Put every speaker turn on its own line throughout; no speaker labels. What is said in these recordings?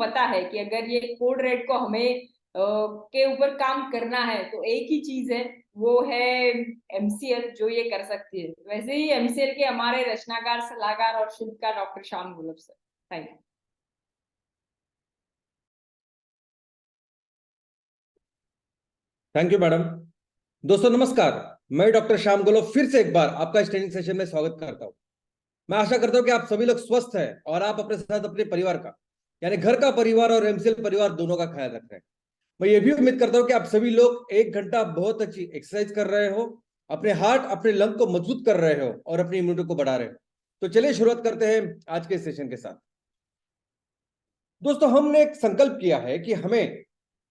पता है कि अगर ये कोड रेड को हमें के ऊपर काम करना है तो एक ही चीज है, वो है एमसीएल, जो ये कर सकती है। वैसे ही एमसीएल के हमारे रचनाकार, सलाहकार और शिल्पकार doctor Shyam gulab sir. Thank you.
Thank you madam. दोस्तों नमस्कार, मैं डॉक्टर श्याम गोलो फिर से एक बार आपका इस ट्रेनिंग सेशन में स्वागत करता हूं। मैं आशा करता हूं कि आप सभी लोग स्वस्थ हैं और आप अपने साथ अपने परिवार का, यानी घर का परिवार और एमसीएल परिवार दोनों का ख्याल रख रहे हैं। मैं ये भी उम्मीद करता हूं कि आप सभी लोग 1 घंटा बहुत अच्छी एक्सरसाइज कर रहे हो, अपने हार्ट अपने लंग को मजबूत कर रहे हो और अपनी इम्यूनिटी को बढ़ा रहे हो। तो चलिए शुरुआत करते हैं आज के सेशन के साथ। दोस्तों हमने एक संकल्प किया है कि हमें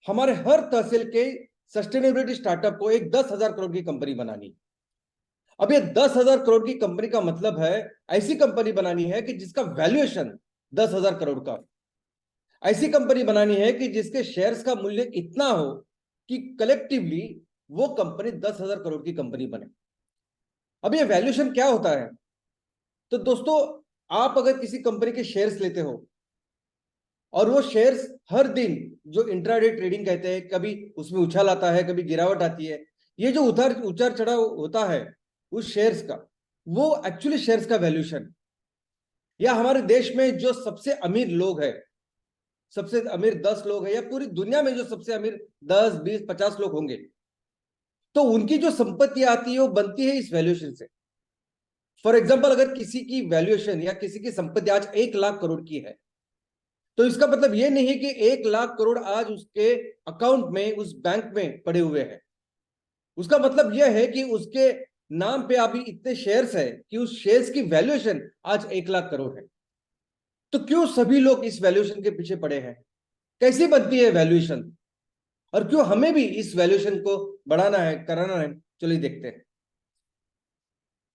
हमारे हर तहसील के सस्टेनेबिलिटी स्टार्टअप को एक 10,000 करोड़ की कंपनी बनानी। अब ये 10,000 करोड़ की कंपनी का मतलब है ऐसी कंपनी बनानी है कि जिसका वैल्यूएशन 10,000 करोड़ का, ऐसी कंपनी बनानी है कि जिसके शेयर्स का मूल्य इतना हो कि कलेक्टिवली वो कंपनी 10,000 करोड़ की कंपनी बने। अब ये वैल्यूएशन क्या होता है? तो दोस्तों आप अगर किसी कंपनी के शेयर्स लेते हो और वो शेयर्स हर दिन जो इंट्राडे ट्रेडिंग कहते हैं, कभी उसमें उछाल आता है, कभी गिरावट आती है, ये जो उतार चढ़ाव होता है उस शेयर्स का, वो एक्चुअली शेयर्स का वैल्यूएशन। या हमारे देश में जो सबसे अमीर लोग हैं, सबसे अमीर 10 लोग हैं, या पूरी दुनिया में जो सबसे अमीर 10, 20, 50 लोग होंगे, तो उनकी जो संपत्ति आती है वो बनती है इस वैल्यूएशन से। फॉर एग्जाम्पल, अगर किसी की वैल्यूएशन या किसी की संपत्ति आज 1 लाख करोड़ की है, तो इसका मतलब यह नहीं है कि 1 लाख करोड़ आज उसके अकाउंट में, उस बैंक में पड़े हुए हैं। उसका मतलब यह है कि उसके नाम पे अभी इतने शेयर्स है कि उस शेयर्स की वैल्यूएशन आज 1 लाख करोड़ है। तो क्यों सभी लोग इस वैल्यूएशन के पीछे पड़े हैं? कैसे बनती है वैल्यूएशन, और क्यों हमें भी इस वैल्यूएशन को बढ़ाना है, कराना है? चलिए देखते हैं।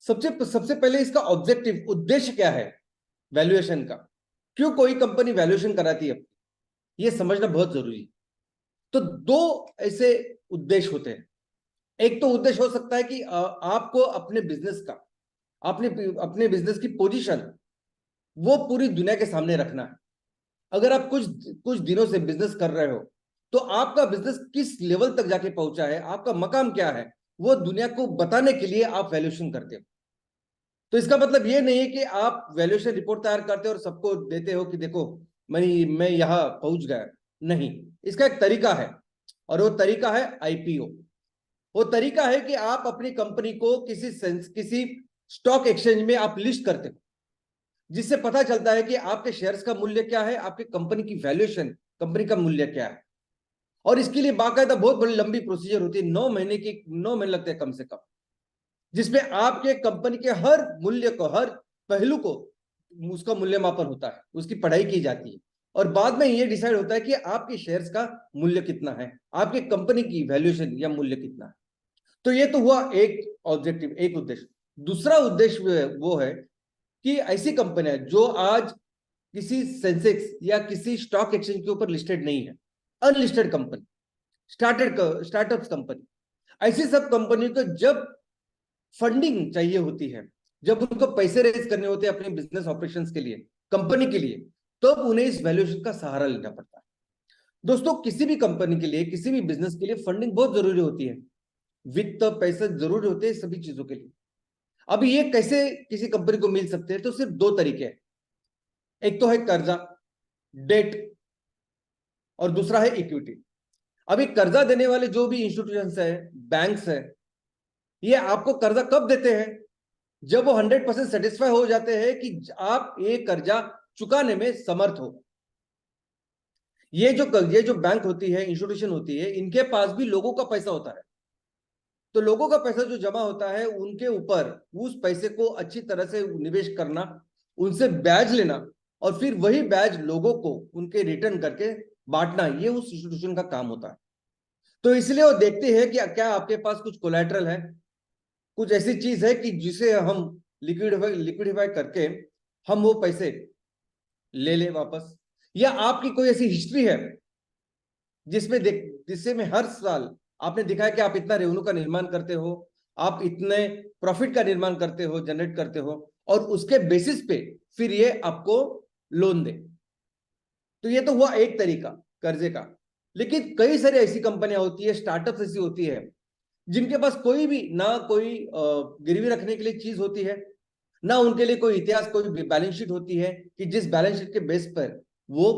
सबसे सबसे पहले इसका ऑब्जेक्टिव, उद्देश्य क्या है वैल्यूएशन का? क्यों कोई कंपनी वैल्यूएशन कराती है, यह समझना बहुत जरूरी है। तो दो ऐसे उद्देश्य होते हैं। एक तो उद्देश्य हो सकता है कि आपको अपने बिजनेस का, अपने बिजनेस की पोजीशन वो पूरी दुनिया के सामने रखना है। अगर आप कुछ कुछ दिनों से बिजनेस कर रहे हो, तो आपका बिजनेस किस लेवल तक जाके पहुंचा है, आपका मकाम क्या है, वो दुनिया को बताने के लिए आप वैल्यूएशन करते हो। तो इसका मतलब ये नहीं है कि आप वैल्यूएशन रिपोर्ट तैयार करते हो और सबको देते हो कि देखो मैं यहां पहुंच गया। नहीं, इसका एक तरीका है, और वो तरीका है आईपीओ। वो तरीका है कि आप अपनी कंपनी को किसी स्टॉक एक्सचेंज में आप लिस्ट करते हो, जिससे पता चलता है कि आपके शेयर्स का मूल्य क्या है, आपकी कंपनी की वैल्यूएशन, कंपनी का मूल्य क्या है। और इसके लिए बाकायदा बहुत बड़ी लंबी प्रोसीजर होती है, 9 महीने लगते हैं कम से कम, जिसमें आपके कंपनी के हर मूल्य को, हर पहलू को, उसका मूल्यमापन होता है, उसकी पढ़ाई की जाती है, और बाद में यह डिसाइड होता है कि आपके शेयर्स का मूल्य कितना है, आपकी कंपनी की वैल्यूएशन या मूल्य कितना है। तो ये तो हुआ एक ऑब्जेक्टिव, एक उद्देश्य। दूसरा उद्देश्य वो है कि ऐसी कंपनियां जो आज किसी सेंसेक्स या किसी स्टॉक एक्सचेंज के ऊपर लिस्टेड नहीं है, अनलिस्टेड कंपनी, स्टार्टअप्स कंपनी, ऐसी सब कंपनी को जब फंडिंग चाहिए होती है, जब उनको पैसे रेज करने होते हैं अपने बिजनेस ऑपरेशंस के लिए, कंपनी के लिए, तो उन्हें इस वैल्यूएशन का सहारा लेना पड़ता है। दोस्तों किसी भी कंपनी के लिए, किसी भी बिजनेस के लिए फंडिंग बहुत जरूरी होती है, वित्त पैसे जरूरी होते हैं सभी चीजों के लिए। अब ये कैसे किसी कंपनी को मिल सकते हैं? तो सिर्फ दो तरीके हैं। एक तो है कर्जा, डेट, और दूसरा है इक्विटी। अभी कर्जा देने वाले जो भी इंस्टीट्यूशंस है, बैंक्स है, ये आपको कर्जा कब देते हैं? जब वो 100% सेटिस्फाई हो जाते हैं कि आप ये कर्जा चुकाने में समर्थ हो। ये जो बैंक होती है, इंस्टीट्यूशन होती है, इनके पास भी लोगों का पैसा होता है। तो लोगों का पैसा जो जमा होता है, उनके ऊपर उस पैसे को अच्छी तरह से निवेश करना, उनसे ब्याज लेना, और फिर वही ब्याज लोगों को उनके रिटर्न करके बांटना, ये उस इंस्टीट्यूशन का काम होता है। तो इसलिए वो देखते हैं कि क्या आपके पास कुछ कोलैटरल है, कुछ ऐसी चीज है कि जिसे हम लिक्विडिफाई करके हम वो पैसे ले ले वापस, या आपकी कोई ऐसी हिस्ट्री है जिससे में हर साल आपने दिखाया कि आप इतना रेवेन्यू का निर्माण करते हो, आप इतने प्रॉफिट का निर्माण करते हो, जनरेट करते हो, और उसके बेसिस पे फिर ये आपको लोन दे। तो ये तो हुआ एक तरीका कर्जे का। लेकिन कई सारी ऐसी कंपनियां होती है, स्टार्टअप्स ऐसी होती है जिनके पास कोई भी ना कोई गिरवी रखने के लिए चीज होती है, ना उनके लिए कोई इतिहास, कोई बैलेंस शीट होती है कि जिस बैलेंस शीट के बेस पर वो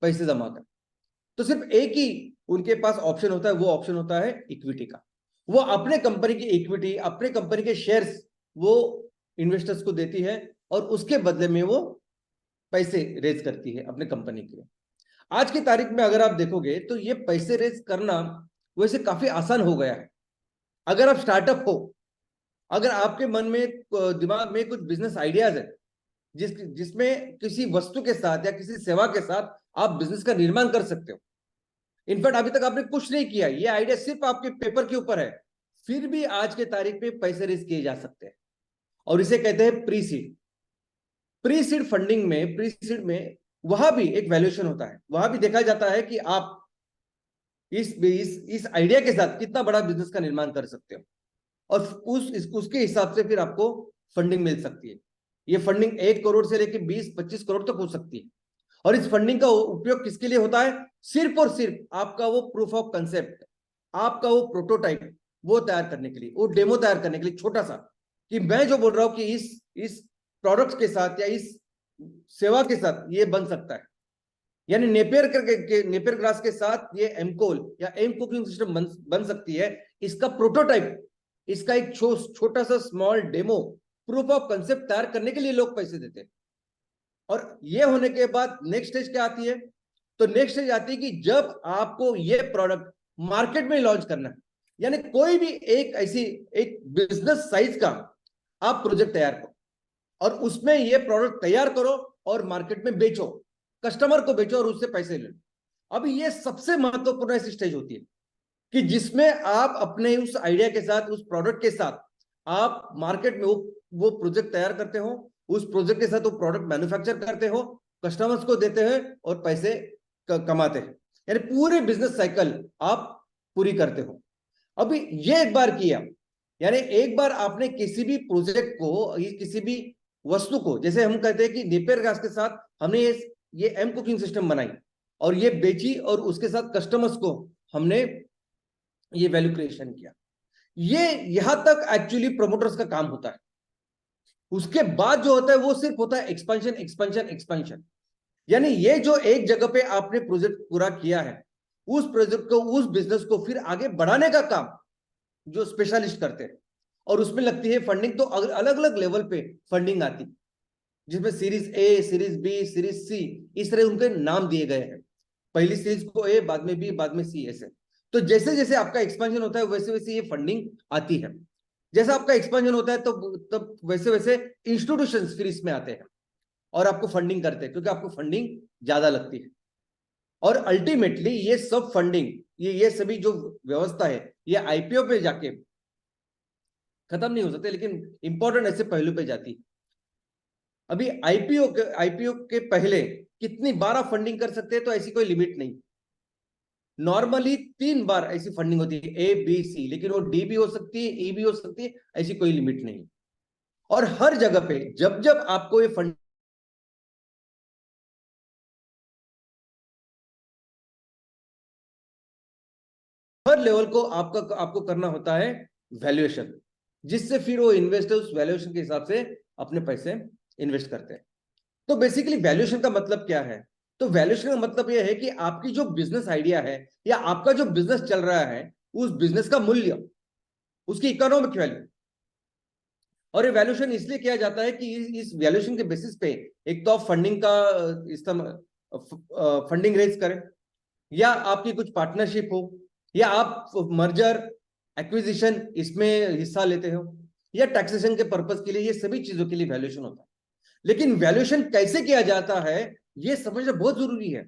पैसे जमा कर। तो सिर्फ एक ही उनके पास ऑप्शन होता है, वो ऑप्शन होता है इक्विटी का। वो अपने कंपनी की इक्विटी, अपने कंपनी के शेयर्स वो इन्वेस्टर्स को देती है और उसके बदले में वो पैसे रेज करती है अपने कंपनी के लिए। आज की तारीख में अगर आप देखोगे तो ये पैसे रेज करना वैसे काफी आसान हो गया है। अगर आप स्टार्टअप हो, अगर आपके मन में दिमाग में कुछ बिजनेस आइडियाज है जिसमें किसी वस्तु के साथ या किसी सेवा के साथ आप बिजनेस का निर्माण कर सकते हो। इनफैक्ट अभी तक आपने कुछ नहीं किया, ये आइडिया सिर्फ आपके पेपर के ऊपर है, फिर भी आज के तारीख में पैसे रेज किए जा सकते हैं और इसे कहते हैं pre seed. Pre seed funding में, प्री सीड में वहां भी एक वैल्यूएशन होता है, वहां भी देखा जाता है कि आप इस आइडिया के साथ कितना बड़ा बिजनेस का निर्माण कर सकते हो और उसके हिसाब से फिर आपको फंडिंग मिल सकती है। ये फंडिंग 1 करोड़ से लेकर 20-25 करोड़ तक हो सकती है। और इस फंडिंग का उपयोग किसके लिए होता है? सिर्फ और सिर्फ आपका वो प्रूफ ऑफ कंसेप्ट, आपका वो प्रोटोटाइप वो तैयार करने के लिए, वो डेमो तैयार करने के लिए, छोटा सा, कि मैं जो बोल रहा हूं कि इस प्रोडक्ट के साथ या इस सेवा के साथ ये बन सकता है। यानी नेपियर ग्रास के साथ ये एमकोल या एम कुकिंग सिस्टम बन सकती है। इसका प्रोटोटाइप, इसका एक छोटा सा small demo proof of concept तैयार करने के लिए लोग पैसे देते हैं। और ये होने के बाद नेक्स्ट स्टेज क्या आती है? तो नेक्स्ट स्टेज आती है कि जब आपको ये प्रोडक्ट मार्केट में लॉन्च करना है, यानी कोई भी एक बिजनेस साइज का आप प्रोजेक्ट तैयार करो और उसमें ये प्रोडक्ट तैयार करो और मार्केट में बेचो, कस्टमर को बेचो और उससे पैसे लो। अभी ये सबसे महत्वपूर्ण ऐसी स्टेज होती है कि जिसमें आप अपने उस आइडिया के साथ, उस प्रोडक्ट के साथ आप मार्केट में वो प्रोजेक्ट तैयार करते हो, उस प्रोजेक्ट के साथ वो प्रोडक्ट मैन्युफैक्चर करते हो, कस्टमर्स को देते हैं और पैसे कमाते हैं। यानी पूरे बिजनेस साइकिल आप पूरी करते हो। अभी ये एक बार किया, यानी एक बार आपने किसी भी प्रोजेक्ट को, किसी भी वस्तु को, जैसे हम कहते हैं कि नेपियर ग्रास के साथ हमने ये एम कुकिंग सिस्टम बनाई और ये बेची और उसके साथ कस्टमर्स को हमने ये वैल्यू क्रिएशन किया। ये यहां तक एक्चुअली प्रमोटर्स का काम होता है। उसके बाद जो होता है वो सिर्फ होता है एक्सपेंशन, एक्सपेंशन, एक्सपेंशन। यानी ये जो एक जगह पे आपने प्रोजेक्ट पूरा किया है, उस प्रोजेक्ट को, उस बिजनेस को फिर आगे बढ़ाने का काम जो स्पेशलिस्ट करते हैं। और उसमें लगती है फंडिंग, तो अलग अलग लेवल पे फंडिंग आती, जिसमें series A, series B, series C, इस तरह उनके नाम दिए गए हैं। पहली सीरीज को ए, बाद में बी, बाद में सी, ऐसे। तो जैसे जैसे आपका एक्सपेंशन होता है वैसे वैसे ये फंडिंग आती है। जैसा आपका एक्सपेंशन होता है तो तब वैसे वैसे इंस्टीट्यूशंस फिर इसमें आते हैं और आपको फंडिंग करते हैं, क्योंकि आपको फंडिंग ज्यादा लगती है। और अल्टीमेटली ये सब फंडिंग, ये सभी जो व्यवस्था है, ये आईपीओ पे जाके खत्म नहीं हो सकते, लेकिन इंपॉर्टेंट ऐसे पहलू पे जाती है। अभी आईपीओ के पहले कितनी बार आप फंडिंग कर सकते हैं, तो ऐसी कोई लिमिट नहीं। नॉर्मली 3 बार ऐसी फंडिंग होती है, ए, बी, सी, लेकिन वो डी भी हो सकती है, ई भी हो सकती है, ऐसी कोई लिमिट नहीं। और हर जगह पे जब जब आपको ये फंड, हर लेवल को आपको करना होता है वैल्यूएशन, जिससे फिर वो इन्वेस्टर्स वैल्यूएशन के हिसाब से अपने पैसे इन्वेस्ट करते हैं। तो बेसिकली वैल्यूएशन का मतलब क्या है? तो वैल्यूएशन का मतलब यह है कि आपकी जो बिजनेस आइडिया है या आपका जो बिजनेस चल रहा है, उस बिजनेस का मूल्य, उसकी इकोनॉमिक वैल्यू। और ये वैल्यूएशन इसलिए किया जाता है कि इस वैल्यूएशन के बेसिस पे एक तो आप फंडिंग का फंडिंग रेज करें, या आपकी कुछ पार्टनरशिप हो, या आप मर्जर एक्विजिशन इसमें हिस्सा लेते हो, या टैक्सेशन के पर्पस के लिए, ये सभी चीजों के लिए वैल्यूएशन होता है। लेकिन वैल्यूएशन कैसे किया जाता है ये समझना बहुत जरूरी है।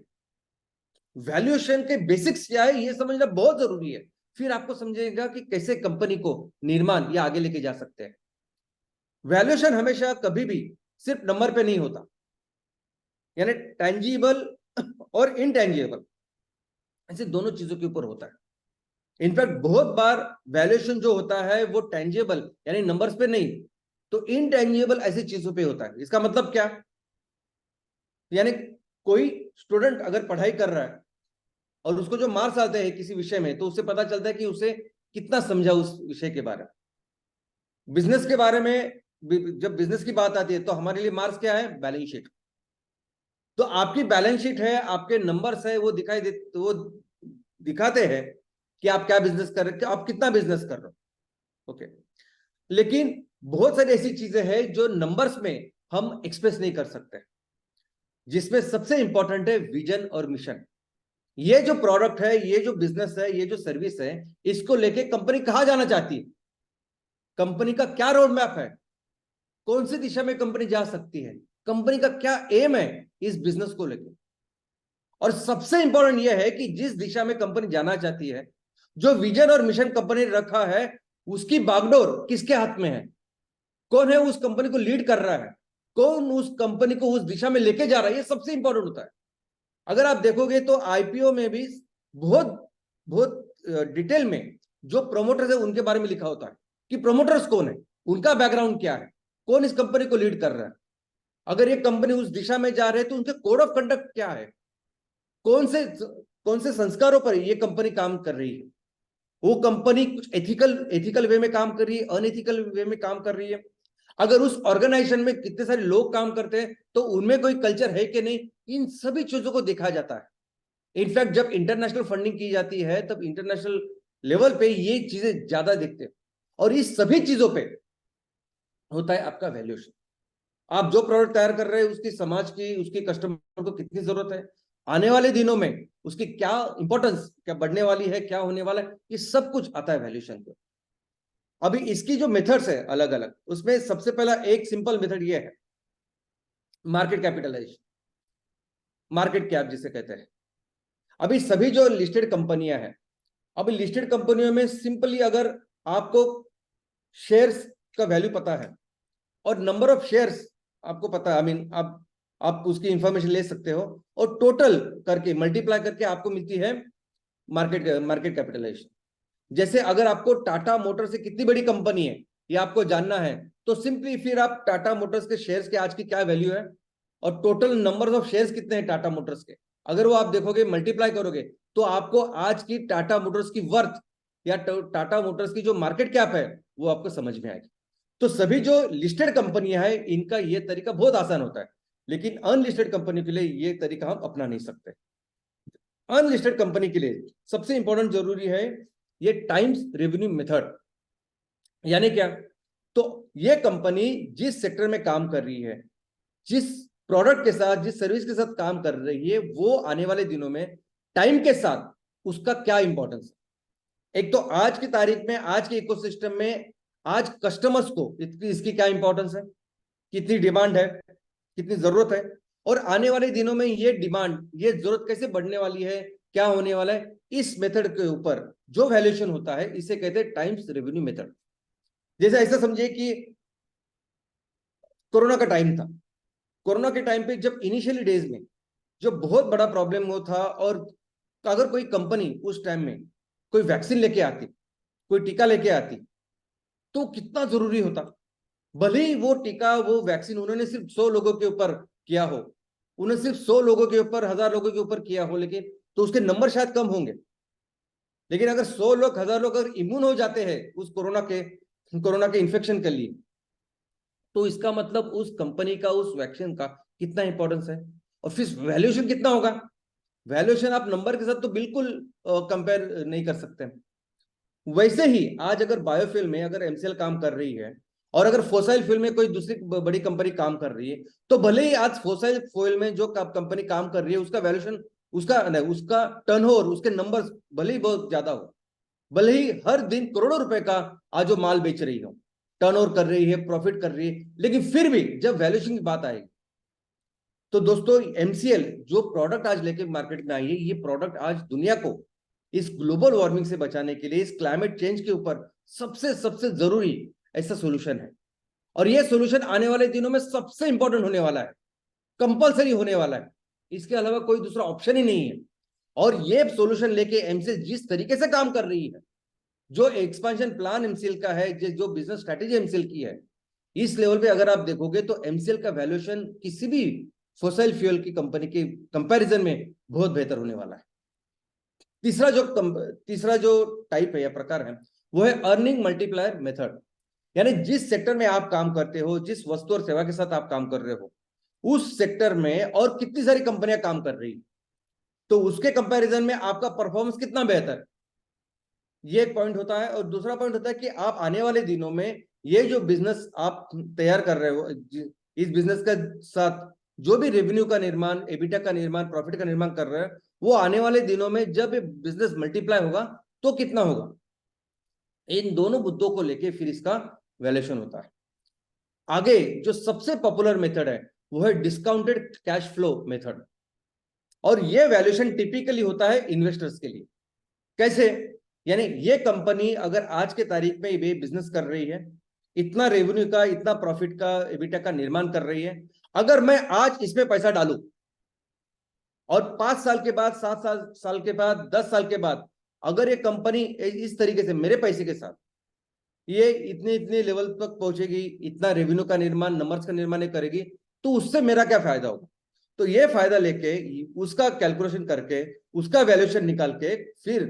वैल्यूएशन के बेसिक्स क्या है ये समझना बहुत जरूरी है, फिर आपको समझेगा कि कैसे कंपनी को निर्माण या आगे लेके जा सकते हैं। वैल्यूएशन हमेशा कभी भी सिर्फ नंबर पे नहीं होता, यानी टैंजिबल और इनटैंजिबल, ऐसे दोनों चीजों के ऊपर होता है। इनफैक्ट बहुत बार वैल्यूएशन जो होता है वो टैंजिबल यानी नंबर्स पे नहीं, तो इनटैंजिबल ऐसी चीजों पे होता है। इसका मतलब क्या? यानी कोई स्टूडेंट अगर पढ़ाई कर रहा है और उसको जो मार्क्स आते हैं किसी विषय में, तो उससे पता चलता है कि उसे कितना समझा उस विषय के बारे में। बिजनेस के बारे में जब बिजनेस की बात आती है तो हमारे लिए मार्क्स क्या है? Balance sheet. तो आपकी बैलेंस शीट है, आपके नंबर्स है, वो दिखाई दे, वो दिखाते हैं कि आप क्या बिजनेस कर रहे हो, आप कितना बिजनेस कर रहे हो। ओके, लेकिन बहुत सारी ऐसी चीजें हैं जो नंबर्स में हम एक्सप्रेस नहीं कर सकते, जिसमें सबसे इंपॉर्टेंट है विजन और मिशन। ये जो प्रोडक्ट है, ये जो बिजनेस है, ये जो सर्विस है, इसको लेके कंपनी कहां जाना चाहती है, कंपनी का क्या रोड मैप है, कौन सी दिशा में कंपनी जा सकती है, कंपनी का क्या एम है इस बिजनेस को लेकर। और सबसे इंपॉर्टेंट यह है कि जिस दिशा में कंपनी जाना चाहती है, जो विजन और मिशन कंपनी ने रखा है, उसकी बागडोर किसके हाथ में है, कौन है उस कंपनी को लीड कर रहा है, कौन उस कंपनी को उस दिशा में लेके जा रहा है, ये सबसे इंपॉर्टेंट होता है। अगर आप देखोगे तो आईपीओ में भी बहुत बहुत डिटेल में जो प्रोमोटर्स है उनके बारे में लिखा होता है कि प्रोमोटर्स कौन है, उनका बैकग्राउंड क्या है, कौन इस कंपनी को लीड कर रहा है, अगर ये कंपनी उस दिशा में जा रहे है तो उनके कोड ऑफ कंडक्ट क्या है, कौन से संस्कारों पर ये कंपनी काम कर रही है, वो कंपनी कुछ एथिकल वे में काम कर रही है, अनएथिकल वे में काम कर रही है, अगर उस ऑर्गेनाइजेशन में कितने सारे लोग काम करते हैं तो उनमें कोई कल्चर है कि नहीं, इन सभी चीजों को देखा जाता है। इनफैक्ट जब इंटरनेशनल फंडिंग की जाती है तब इंटरनेशनल लेवल पे ये चीजें ज्यादा देखते हैं। और इस सभी चीजों पे होता है आपका वैल्यूएशन। आप जो प्रोडक्ट तैयार कर रहे हैं उसकी समाज की, उसकी कस्टमर को कितनी जरूरत है, आने वाले दिनों में उसकी क्या इंपॉर्टेंस, क्या बढ़ने वाली है, क्या होने वाला है, ये सब कुछ आता है वैल्यूएशन पे। अभी इसकी जो मेथड्स है अलग अलग, उसमें सबसे पहला एक सिंपल मेथड ये है मार्केट कैपिटलाइजेशन, मार्केट कैप जिसे कहते हैं। अभी सभी जो लिस्टेड कंपनियां हैं, अभी लिस्टेड कंपनियों में सिंपली अगर आपको शेयर्स का वैल्यू पता है और नंबर ऑफ शेयर्स आपको पता है, आई मीन आप उसकी इंफॉर्मेशन ले सकते हो और टोटल करके मल्टीप्लाई करके आपको मिलती है मार्केट कैपिटलाइजेशन। जैसे अगर आपको टाटा मोटर्स से कितनी बड़ी कंपनी है ये आपको जानना है, तो सिंपली फिर आप टाटा मोटर्स के शेयर्स के आज की क्या वैल्यू है और टोटल नंबर ऑफ शेयर्स कितने हैं टाटा मोटर्स के, अगर वो आप देखोगे मल्टीप्लाई करोगे तो आपको आज की टाटा मोटर्स की वर्थ या टाटा मोटर्स की जो मार्केट कैप है वो आपको समझ में आएगी। तो सभी जो लिस्टेड कंपनियां हैं इनका ये तरीका बहुत आसान होता है, लेकिन अनलिस्टेड कंपनी के लिए ये तरीका हम अपना नहीं सकते। अनलिस्टेड कंपनी के लिए सबसे इंपॉर्टेंट जरूरी है ये टाइम्स रेवेन्यू मेथड। यानी क्या? तो ये कंपनी जिस सेक्टर में काम कर रही है, जिस प्रोडक्ट के साथ, जिस सर्विस के साथ काम कर रही है, वो आने वाले दिनों में टाइम के साथ उसका क्या इंपॉर्टेंस है। एक तो आज की तारीख में, आज के इकोसिस्टम में, आज कस्टमर्स को इसकी क्या इंपॉर्टेंस है, कितनी डिमांड है, कितनी जरूरत है, और आने वाले दिनों में ये डिमांड, ये जरूरत कैसे बढ़ने वाली है, क्या होने वाला है, इस मेथड के ऊपर जो वैल्यूएशन होता है इसे कहते हैं टाइम्स रेवेन्यू मेथड। जैसे ऐसा समझिए कि कोरोना का टाइम था, कोरोना के टाइम पे जब इनिशियली डेज में जो बहुत बड़ा प्रॉब्लम हो था, और अगर कोई कंपनी उस टाइम में कोई वैक्सीन लेके आती, कोई टीका लेके आती, तो कितना जरूरी होता। भले ही वो टीका, वो वैक्सीन उन्होंने सिर्फ 100 लोगों के ऊपर किया हो, उन्हें सिर्फ 100 लोगों के ऊपर, 1000 लोगों के ऊपर किया हो, लेकिन तो उसके नंबर शायद कम होंगे, लेकिन अगर 100 लोग, 1000 लोग अगर इम्यून हो जाते हैं उस कोरोना के इन्फेक्शन के लिए, तो इसका मतलब उस कंपनी का, उस वैक्सीन का कितना इंपॉर्टेंस है। और फिर वैल्यूएशन कितना होगा। वैल्यूएशन आप नंबर के साथ तो बिल्कुल कंपेयर नहीं कर सकते। वैसे ही आज अगर बायोफ्यूल में अगर एमसीएल काम कर रही है और अगर फोसाइल फ्यूल में कोई दूसरी बड़ी कंपनी काम कर रही है, तो भले ही आज फोसाइल फ्यूल में जो कंपनी काम कर रही है उसका वैल्यूएशन, उसका टर्नओवर, उसके नंबर्स भले ही बहुत ज्यादा हो, भले ही हर दिन करोड़ों रुपए का आज वो माल बेच रही हो, टर्नओवर कर रही है, प्रॉफिट कर रही है, लेकिन फिर भी जब वैल्यूएशन की बात आएगी तो दोस्तों एमसीएल जो प्रोडक्ट आज लेके मार्केट में आई है, ये प्रोडक्ट आज दुनिया को इस ग्लोबल वार्मिंग से बचाने के लिए, इस क्लाइमेट चेंज के ऊपर सबसे जरूरी ऐसा सोल्यूशन है। और ये सोल्यूशन आने वाले दिनों में सबसे इंपॉर्टेंट होने वाला है, कंपलसरी होने वाला है, इसके अलावा कोई दूसरा ऑप्शन ही नहीं है। और ये सोल्यूशन लेके एमसीएल जिस तरीके से काम कर रही है, जो एक्सपेंशन प्लान एमसीएल का है, जो बिजनेस स्ट्रेटेजी एमसीएल की है, इस लेवल पे अगर आप देखोगे तो एमसीएल का वैल्यूएशन किसी भी फोसिल फ्यूल की कंपनी के कंपैरिजन में बहुत बेहतर होने वाला है। तीसरा जो टाइप है या प्रकार है वो है अर्निंग मल्टीप्लायर मेथड। यानी जिस सेक्टर में आप काम करते हो, जिस वस्तु और सेवा के साथ आप काम कर रहे हो, उस सेक्टर में और कितनी सारी कंपनियां काम कर रही, तो उसके कंपैरिजन में आपका परफॉर्मेंस कितना बेहतर, ये एक पॉइंट होता है। और दूसरा पॉइंट होता है कि आप आने वाले दिनों में ये जो बिजनेस आप तैयार कर रहे हो, इस बिजनेस के साथ जो भी रेवेन्यू का निर्माण, एबिटा का निर्माण, प्रॉफिट का निर्माण कर रहे हैं, वो आने वाले दिनों में जब बिजनेस मल्टीप्लाई होगा तो कितना होगा। इन दोनों मुद्दों को लेके फिर इसका वैल्यूएशन होता है। आगे जो सबसे पॉपुलर मेथड है वो है डिस्काउंटेड कैश फ्लो मेथड। और ये वैल्यूएशन टिपिकली होता है इन्वेस्टर्स के लिए। कैसे? यानी ये कंपनी अगर आज के तारीख में ये बिजनेस कर रही है, इतना रेवेन्यू का, इतना प्रॉफिट का, एबिटा का निर्माण कर रही है, अगर मैं आज इसमें पैसा डालूं और 5 साल के बाद, 7 साल के बाद, 10 साल के बाद अगर ये कंपनी इस तरीके से मेरे पैसे के साथ ये इतने इतने लेवल तक पहुंचेगी, इतना रेवेन्यू का निर्माण, नंबर्स का निर्माण करेगी, तो उससे मेरा क्या फायदा होगा। तो ये फायदा लेके उसका कैलकुलेशन करके उसका वैल्यूएशन निकाल के फिर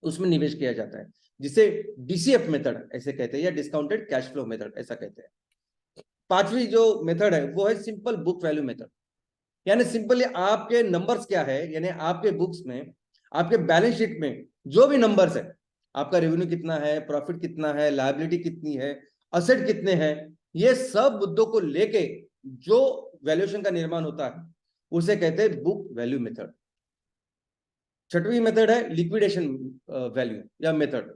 उसमें निवेश किया जाता है, जिसे डीसीएफ मेथड ऐसे कहते हैं या डिस्काउंटेड कैश फ्लो मेथड ऐसा कहते हैं। पांचवी जो मेथड है वो है सिंपल बुक वैल्यू मेथड। यानी सिंपली आपके नंबर्स क्या है, यानी आपके बुक्स में, आपके बैलेंस शीट में जो भी नंबर्स है, आपका रेवेन्यू कितना है, प्रॉफिट कितना है, लायबिलिटी कितनी है, असेट कितने हैं, ये सब मुद्दों को लेके जो वैल्यूएशन का निर्माण होता है उसे कहते हैं बुक वैल्यू मेथड। छठवीं मेथड है लिक्विडेशन वैल्यू या मेथड।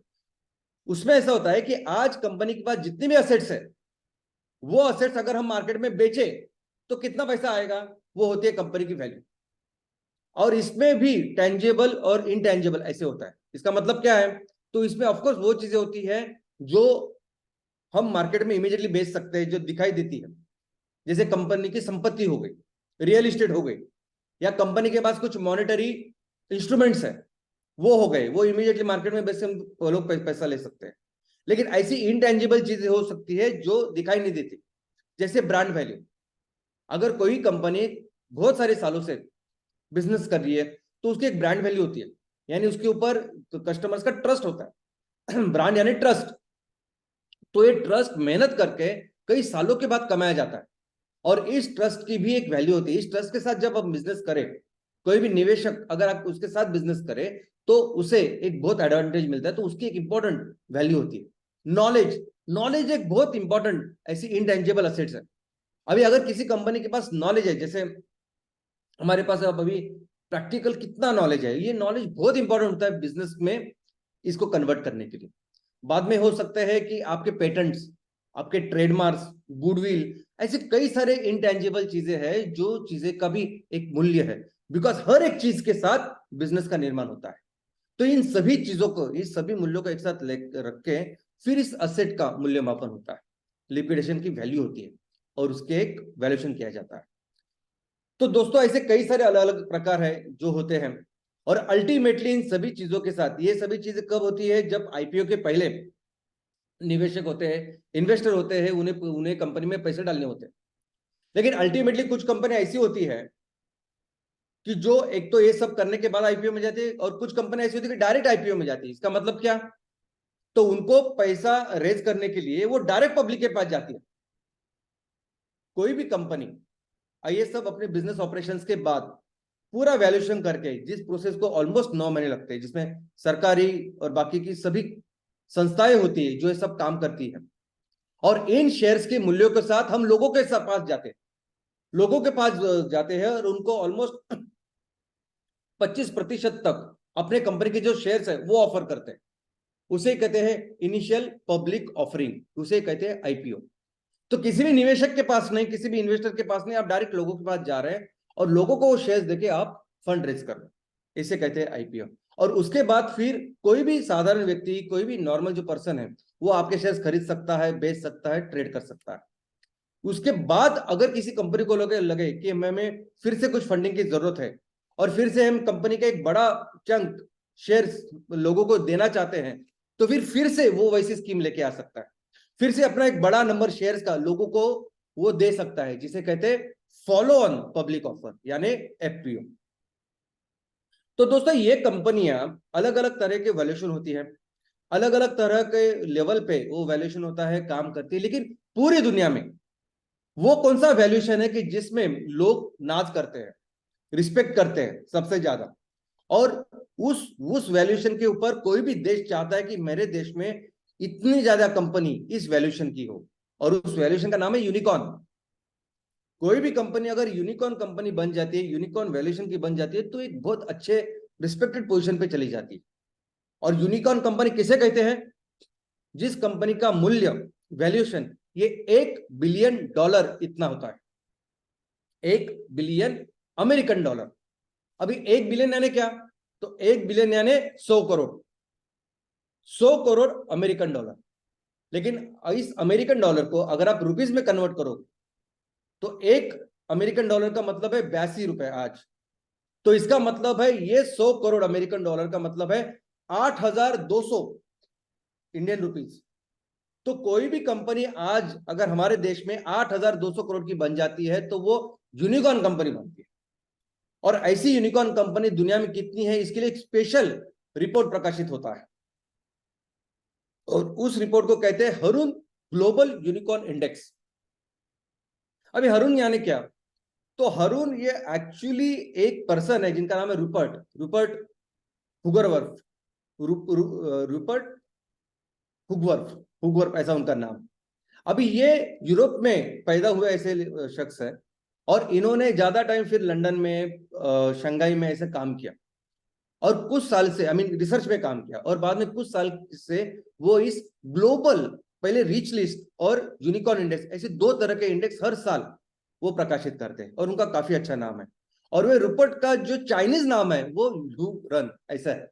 उसमें ऐसा होता है कि आज कंपनी के पास जितनी भी असेट्स है, वो असेट्स अगर हम मार्केट में बेचे तो कितना पैसा आएगा, वो होती है कंपनी की वैल्यू। और इसमें भी टेंजेबल और इनटेंजेबल ऐसे होता है। इसका मतलब क्या है, तो इसमें ऑफकोर्स वो चीजें होती है जो हम मार्केट में इमीडिएटली बेच सकते हैं, जो दिखाई देती है, जैसे कंपनी की संपत्ति हो गई, रियल एस्टेट हो गई, या कंपनी के पास कुछ मॉनेटरी इंस्ट्रूमेंट्स है वो हो गए, वो इमीडिएटली मार्केट में बेच से हम लोग पैसा ले सकते हैं। लेकिन ऐसी इनटेंजिबल चीजें हो सकती है जो दिखाई नहीं देती, जैसे ब्रांड वैल्यू। अगर कोई कंपनी बहुत सारे सालों से बिजनेस कर रही है तो उसकी एक ब्रांड वैल्यू होती है, यानी उसके ऊपर तो कस्टमर्स का ट्रस्ट होता है ब्रांड यानी ट्रस्ट। तो ये ट्रस्ट मेहनत करके कई सालों के बाद कमाया जाता है, और इस ट्रस्ट की भी एक वैल्यू होती है। इस ट्रस्ट के साथ जब आप बिजनेस करें, कोई भी निवेशक अगर आप उसके साथ बिजनेस करें तो उसे एक बहुत एडवांटेज मिलता है, तो उसकी एक इंपॉर्टेंट वैल्यू होती है। नॉलेज, नॉलेज एक बहुत इंपॉर्टेंट ऐसी इनटेंजिबल असेट्स है। अभी अगर किसी कंपनी के पास नॉलेज है, जैसे हमारे पास अब अभी प्रैक्टिकल कितना नॉलेज है, ये नॉलेज बहुत इंपॉर्टेंट होता है बिजनेस में इसको कन्वर्ट करने के लिए। बाद में हो सकता है कि आपके पेटेंट्स, आपके ट्रेडमार्क्स, गुडविल, ऐसे कई सारे इंटेंजिबल चीजें हैं जो चीजें का भी एक मूल्य है, बिकॉज हर एक चीज के साथ बिजनेस का निर्माण होता है। तो इन सभी चीजों को, इस सभी मूल्यों को एक साथ रख के फिर इस असेट का मूल्यमापन होता है, लिक्विडेशन की वैल्यू होती है, और उसके एक वैल्यूएशन किया जाता है। तो दोस्तों ऐसे कई सारे अलग अलग प्रकार है जो होते हैं, और अल्टीमेटली इन सभी चीजों के साथ, ये सभी चीजें कब होती है, जब आईपीओ के पहले निवेशक होते हैं, इन्वेस्टर होते हैं, उन्हें कंपनी में पैसे डालने होते हैं। लेकिन अल्टीमेटली कुछ कंपनी ऐसी होती है कि जो एक तो ये सब करने के बाद आईपीओ में जाती है, और कुछ कंपनी ऐसी होती है कि डायरेक्ट आईपीओ में जाती है। इसका मतलब क्या, तो उनको पैसा रेज करने के लिए वो डायरेक्ट पब्लिक के पास जाती है। कोई भी कंपनी ये सब अपने बिजनेस ऑपरेशंस के बाद पूरा वैल्यूएशन करके, जिस प्रोसेस को ऑलमोस्ट 9 महीने लगते हैं, जिसमें सरकारी और बाकी की सभी संस्थाएं होती है जो ये सब काम करती है, और इन शेयर्स के मूल्यों के साथ हम लोगों के पास जाते हैं, लोगों के पास जाते हैं और उनको ऑलमोस्ट 25% तक अपने कंपनी के जो शेयर्स है वो ऑफर करते हैं। उसे कहते हैं इनिशियल पब्लिक ऑफरिंग, उसे कहते हैं आईपीओ। तो किसी भी निवेशक के पास नहीं, किसी भी इन्वेस्टर के पास नहीं, आप डायरेक्ट लोगों के पास जा रहे हैं और लोगों को वो शेयर्स देके आप फंड रेज कर रहे हैं, इसे कहते हैं आईपीओ। और उसके बाद फिर कोई भी साधारण व्यक्ति, कोई भी नॉर्मल जो पर्सन है, वो आपके शेयर्स खरीद सकता है, बेच सकता है, ट्रेड कर सकता है। उसके बाद अगर किसी कंपनी को लगे कि हमें फिर से कुछ फंडिंग की जरूरत है और फिर से हम कंपनी का एक बड़ा चंक शेयर्स लोगों को देना चाहते हैं, तो फिर से वो वैसी स्कीम लेके आ सकता है, फिर से अपना एक बड़ा नंबर शेयर्स का लोगों को वो दे सकता है, जिसे कहते हैं फॉलो ऑन पब्लिक ऑफर यानी एफपीओ। तो दोस्तों ये कंपनियां अलग अलग तरह के वैल्यूएशन होती है, अलग अलग तरह के लेवल पे वो वैल्यूएशन होता है, काम करती है, लेकिन पूरी दुनिया में वो कौन सा वैल्यूएशन है कि जिसमें लोग नाज करते हैं, रिस्पेक्ट करते हैं सबसे ज्यादा, और उस वैल्यूएशन के ऊपर कोई भी देश चाहता है कि मेरे देश में इतनी ज्यादा कंपनी इस वैल्यूएशन की हो, और उस वैल्यूएशन का नाम है यूनिकॉर्न। कोई भी कंपनी अगर यूनिकॉर्न कंपनी बन जाती है, यूनिकॉर्न वैल्यूएशन की बन जाती है, तो एक बहुत अच्छे रिस्पेक्टेड पोजीशन पे चली जाती है। और यूनिकॉर्न कंपनी किसे कहते हैं? जिस कंपनी का मूल्य, वैल्यूएशन ये $1 बिलियन इतना होता है, $1 बिलियन अमेरिकन डॉलर। अभी 1 बिलियन यानी क्या? तो 1 बिलियन यानी 100 करोड़, 100 करोड़ अमेरिकन डॉलर। लेकिन इस अमेरिकन डॉलर को अगर आप रुपीज में कन्वर्ट करोगे तो एक अमेरिकन डॉलर का मतलब है 82 रुपए आज। तो इसका मतलब है ये 100 करोड़ अमेरिकन डॉलर का मतलब है 8,200 इंडियन रुपीज। तो कोई भी कंपनी आज अगर हमारे देश में 8,200 करोड़ की बन जाती है तो वो यूनिकॉर्न कंपनी बनती है। और ऐसी यूनिकॉर्न कंपनी दुनिया में कितनी है, इसके लिए एक स्पेशल रिपोर्ट प्रकाशित होता है, और उस रिपोर्ट को कहते हैं हरून ग्लोबल यूनिकॉर्न इंडेक्स। अभी हरून यानी क्या? तो हरून ये एक्चुअली एक पर्सन है जिनका नाम है रूपर्ट हुगरवर्थ, रूपर्ट हुगवर्थ ऐसा उनका नाम। अभी ये यूरोप में पैदा हुए ऐसे शख्स है, और इन्होंने ज्यादा टाइम फिर लंदन में, शंघाई में ऐसे काम किया, और कुछ साल से रिसर्च में काम किया, और बाद में कुछ साल से वो इस ग्लोबल, पहले रिच लिस्ट और यूनिकॉर्न इंडेक्स, ऐसे दो तरह के इंडेक्स हर साल वो प्रकाशित करते हैं, और उनका काफी अच्छा नाम है। और वे रूपर्ट का जो चाइनीज नाम है वो हुरन ऐसा है।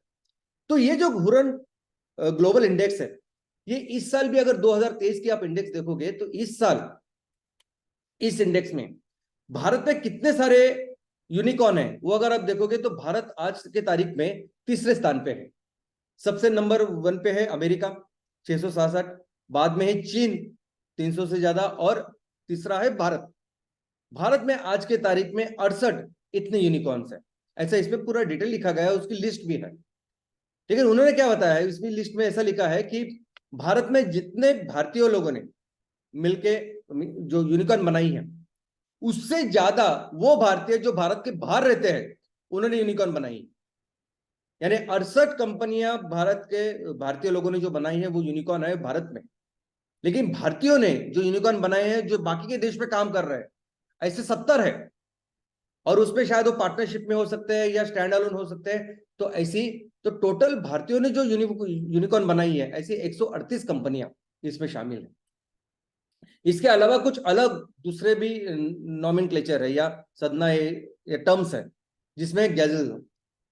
तो ये जो हुरन ग्लोबल इंडेक्स है, ये इस साल भी अगर 2023 की आप इंडेक्स देखोगे तो इस साल इस इंडेक्स में भारत में कितने सारे यूनिकॉर्न है वो अगर आप देखोगे तो भारत आज के तारीख में तीसरे स्थान पे है। सबसे नंबर 1 पे है अमेरिका 667, बाद में है चीन 300 से ज्यादा, और तीसरा है भारत। भारत में आज के तारीख में 68 इतने यूनिकॉर्न्स है। ऐसा इसमें पूरा डिटेल लिखा गया है, उसकी लिस्ट भी है। लेकिन उन्होंने क्या बताया है, इसमें लिस्ट में ऐसा लिखा है कि भारत में जितने भारतीय लोगों ने मिलके जो यूनिकॉर्न बनाई है, उससे ज्यादा वो भारतीय जो भारत के बाहर रहते हैं उन्होंने यूनिकॉर्न बनाई। यानी 68 कंपनियां भारत के भारतीय लोगों ने जो बनाई है वो यूनिकॉर्न है भारत में। लेकिन भारतीयों ने जो यूनिकॉर्न बनाए हैं जो बाकी के देश में काम कर रहे हैं, ऐसे 70 है, और उसमें शायद वो पार्टनरशिप में हो सकते हैं या स्टैंड अलोन हो सकते हैं। तो ऐसी तो टोटल भारतीयों ने जो यूनिकॉर्न बनाई है, ऐसी 138 कंपनियां इसमें शामिल है। इसके अलावा कुछ अलग दूसरे भी नॉमेनक्लेचर है या सदना या टर्म्स है, जिसमें गैजल,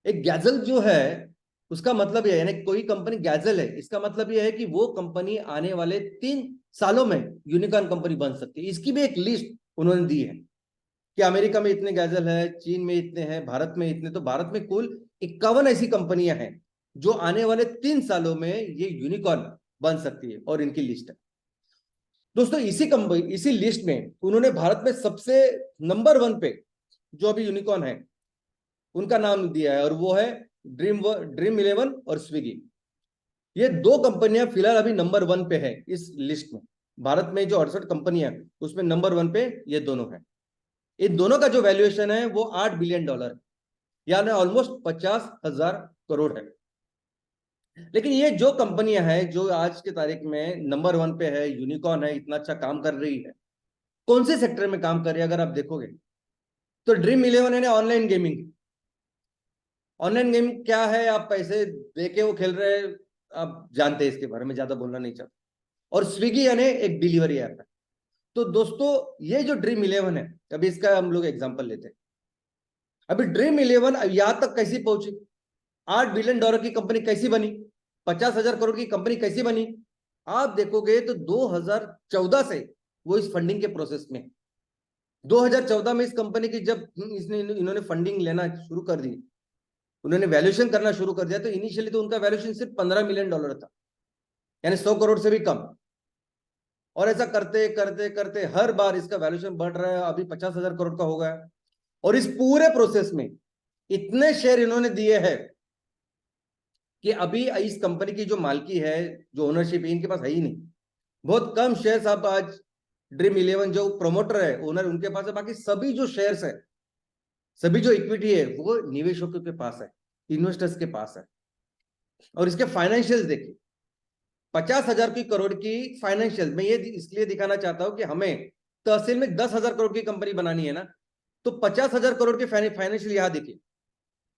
एक गैजल जो है उसका मतलब यह है, यानी कोई कंपनी गैजल है, इसका मतलब यह है कि वो कंपनी आने वाले 3 सालों में यूनिकॉर्न कंपनी बन सकती है। इसकी भी एक लिस्ट उन्होंने दी है कि अमेरिका में इतने गैजल है, चीन में इतने हैं, भारत में इतने। तो भारत में कुल 51 ऐसी कंपनियां हैं जो आने वाले 3 सालों में ये यूनिकॉर्न बन सकती है, और इनकी लिस्ट है। दोस्तों इसी लिस्ट में उन्होंने भारत में सबसे नंबर 1 पे जो अभी यूनिकॉर्न है उनका नाम दिया है, और वो है ड्रीम 11 और स्विगी। ये 2 कंपनियां फिलहाल अभी नंबर 1 पे है इस लिस्ट में। भारत में जो 68 कंपनियां उसमें नंबर 1 पे ये दोनों है। इन दोनों का जो वैल्यूएशन है वो $8 बिलियन, यानी ऑलमोस्ट 50,000 करोड़ है। लेकिन ये जो कंपनियां हैं जो आज के तारीख में नंबर 1 पे है, यूनिकॉर्न है, इतना अच्छा काम कर रही है, कौन से सेक्टर में काम कर रही है अगर आप देखोगे तो ड्रीम 11 है ऑनलाइन गेमिंग। ऑनलाइन गेम क्या है, आप पैसे देके वो खेल रहे हैं, आप जानते हैं, इसके बारे में ज्यादा बोलना नहीं चाहता। और स्विगी यानी एक डिलीवरी ऐप है। तो दोस्तों ये जो ड्रीम 11 है, अभी इसका हम लोग एग्जांपल लेते हैं। अभी ड्रीम 11 यहां तक कैसी पहुंची, $8 बिलियन की कंपनी कैसी बनी, 50,000 करोड़ की कंपनी कैसी बनी? आप देखोगे तो 2014 से वो इस फंडिंग के प्रोसेस में। 2014 में इस कंपनी की जब इन्होंने फंडिंग लेना शुरू कर दी, उन्होंने वैल्यूएशन करना शुरू कर दिया, तो इनिशियली तो उनका वैल्यूएशन सिर्फ $15 मिलियन था, यानी 100 करोड़ से भी कम। और ऐसा करते करते करते हर बार इसका वैल्यूएशन बढ़ रहा है, अभी 50,000 करोड़ का हो गया। और इस पूरे प्रोसेस में इतने शेयर इन्होंने दिए हैं कि अभी इस कंपनी की जो मालकी है, जो ओनरशिप इनके पास है ही नहीं। बहुत कम शेयर्स आप आज ड्रीम इलेवन जो प्रमोटर है, ओनर, उनके पास है। बाकी सभी जो शेयर्स है, सभी जो इक्विटी है, वो निवेशकों के पास है, इन्वेस्टर्स के पास है। और इसके फाइनेंशियल्स देखिए, 50,000 की करोड़ की फाइनेंशियल, मैं ये इसलिए दिखाना चाहता हूं कि हमें तहसील में 10,000 करोड़ की कंपनी बनानी है ना, तो 50,000 करोड़ के फाइनेंशियल यहां देखिए।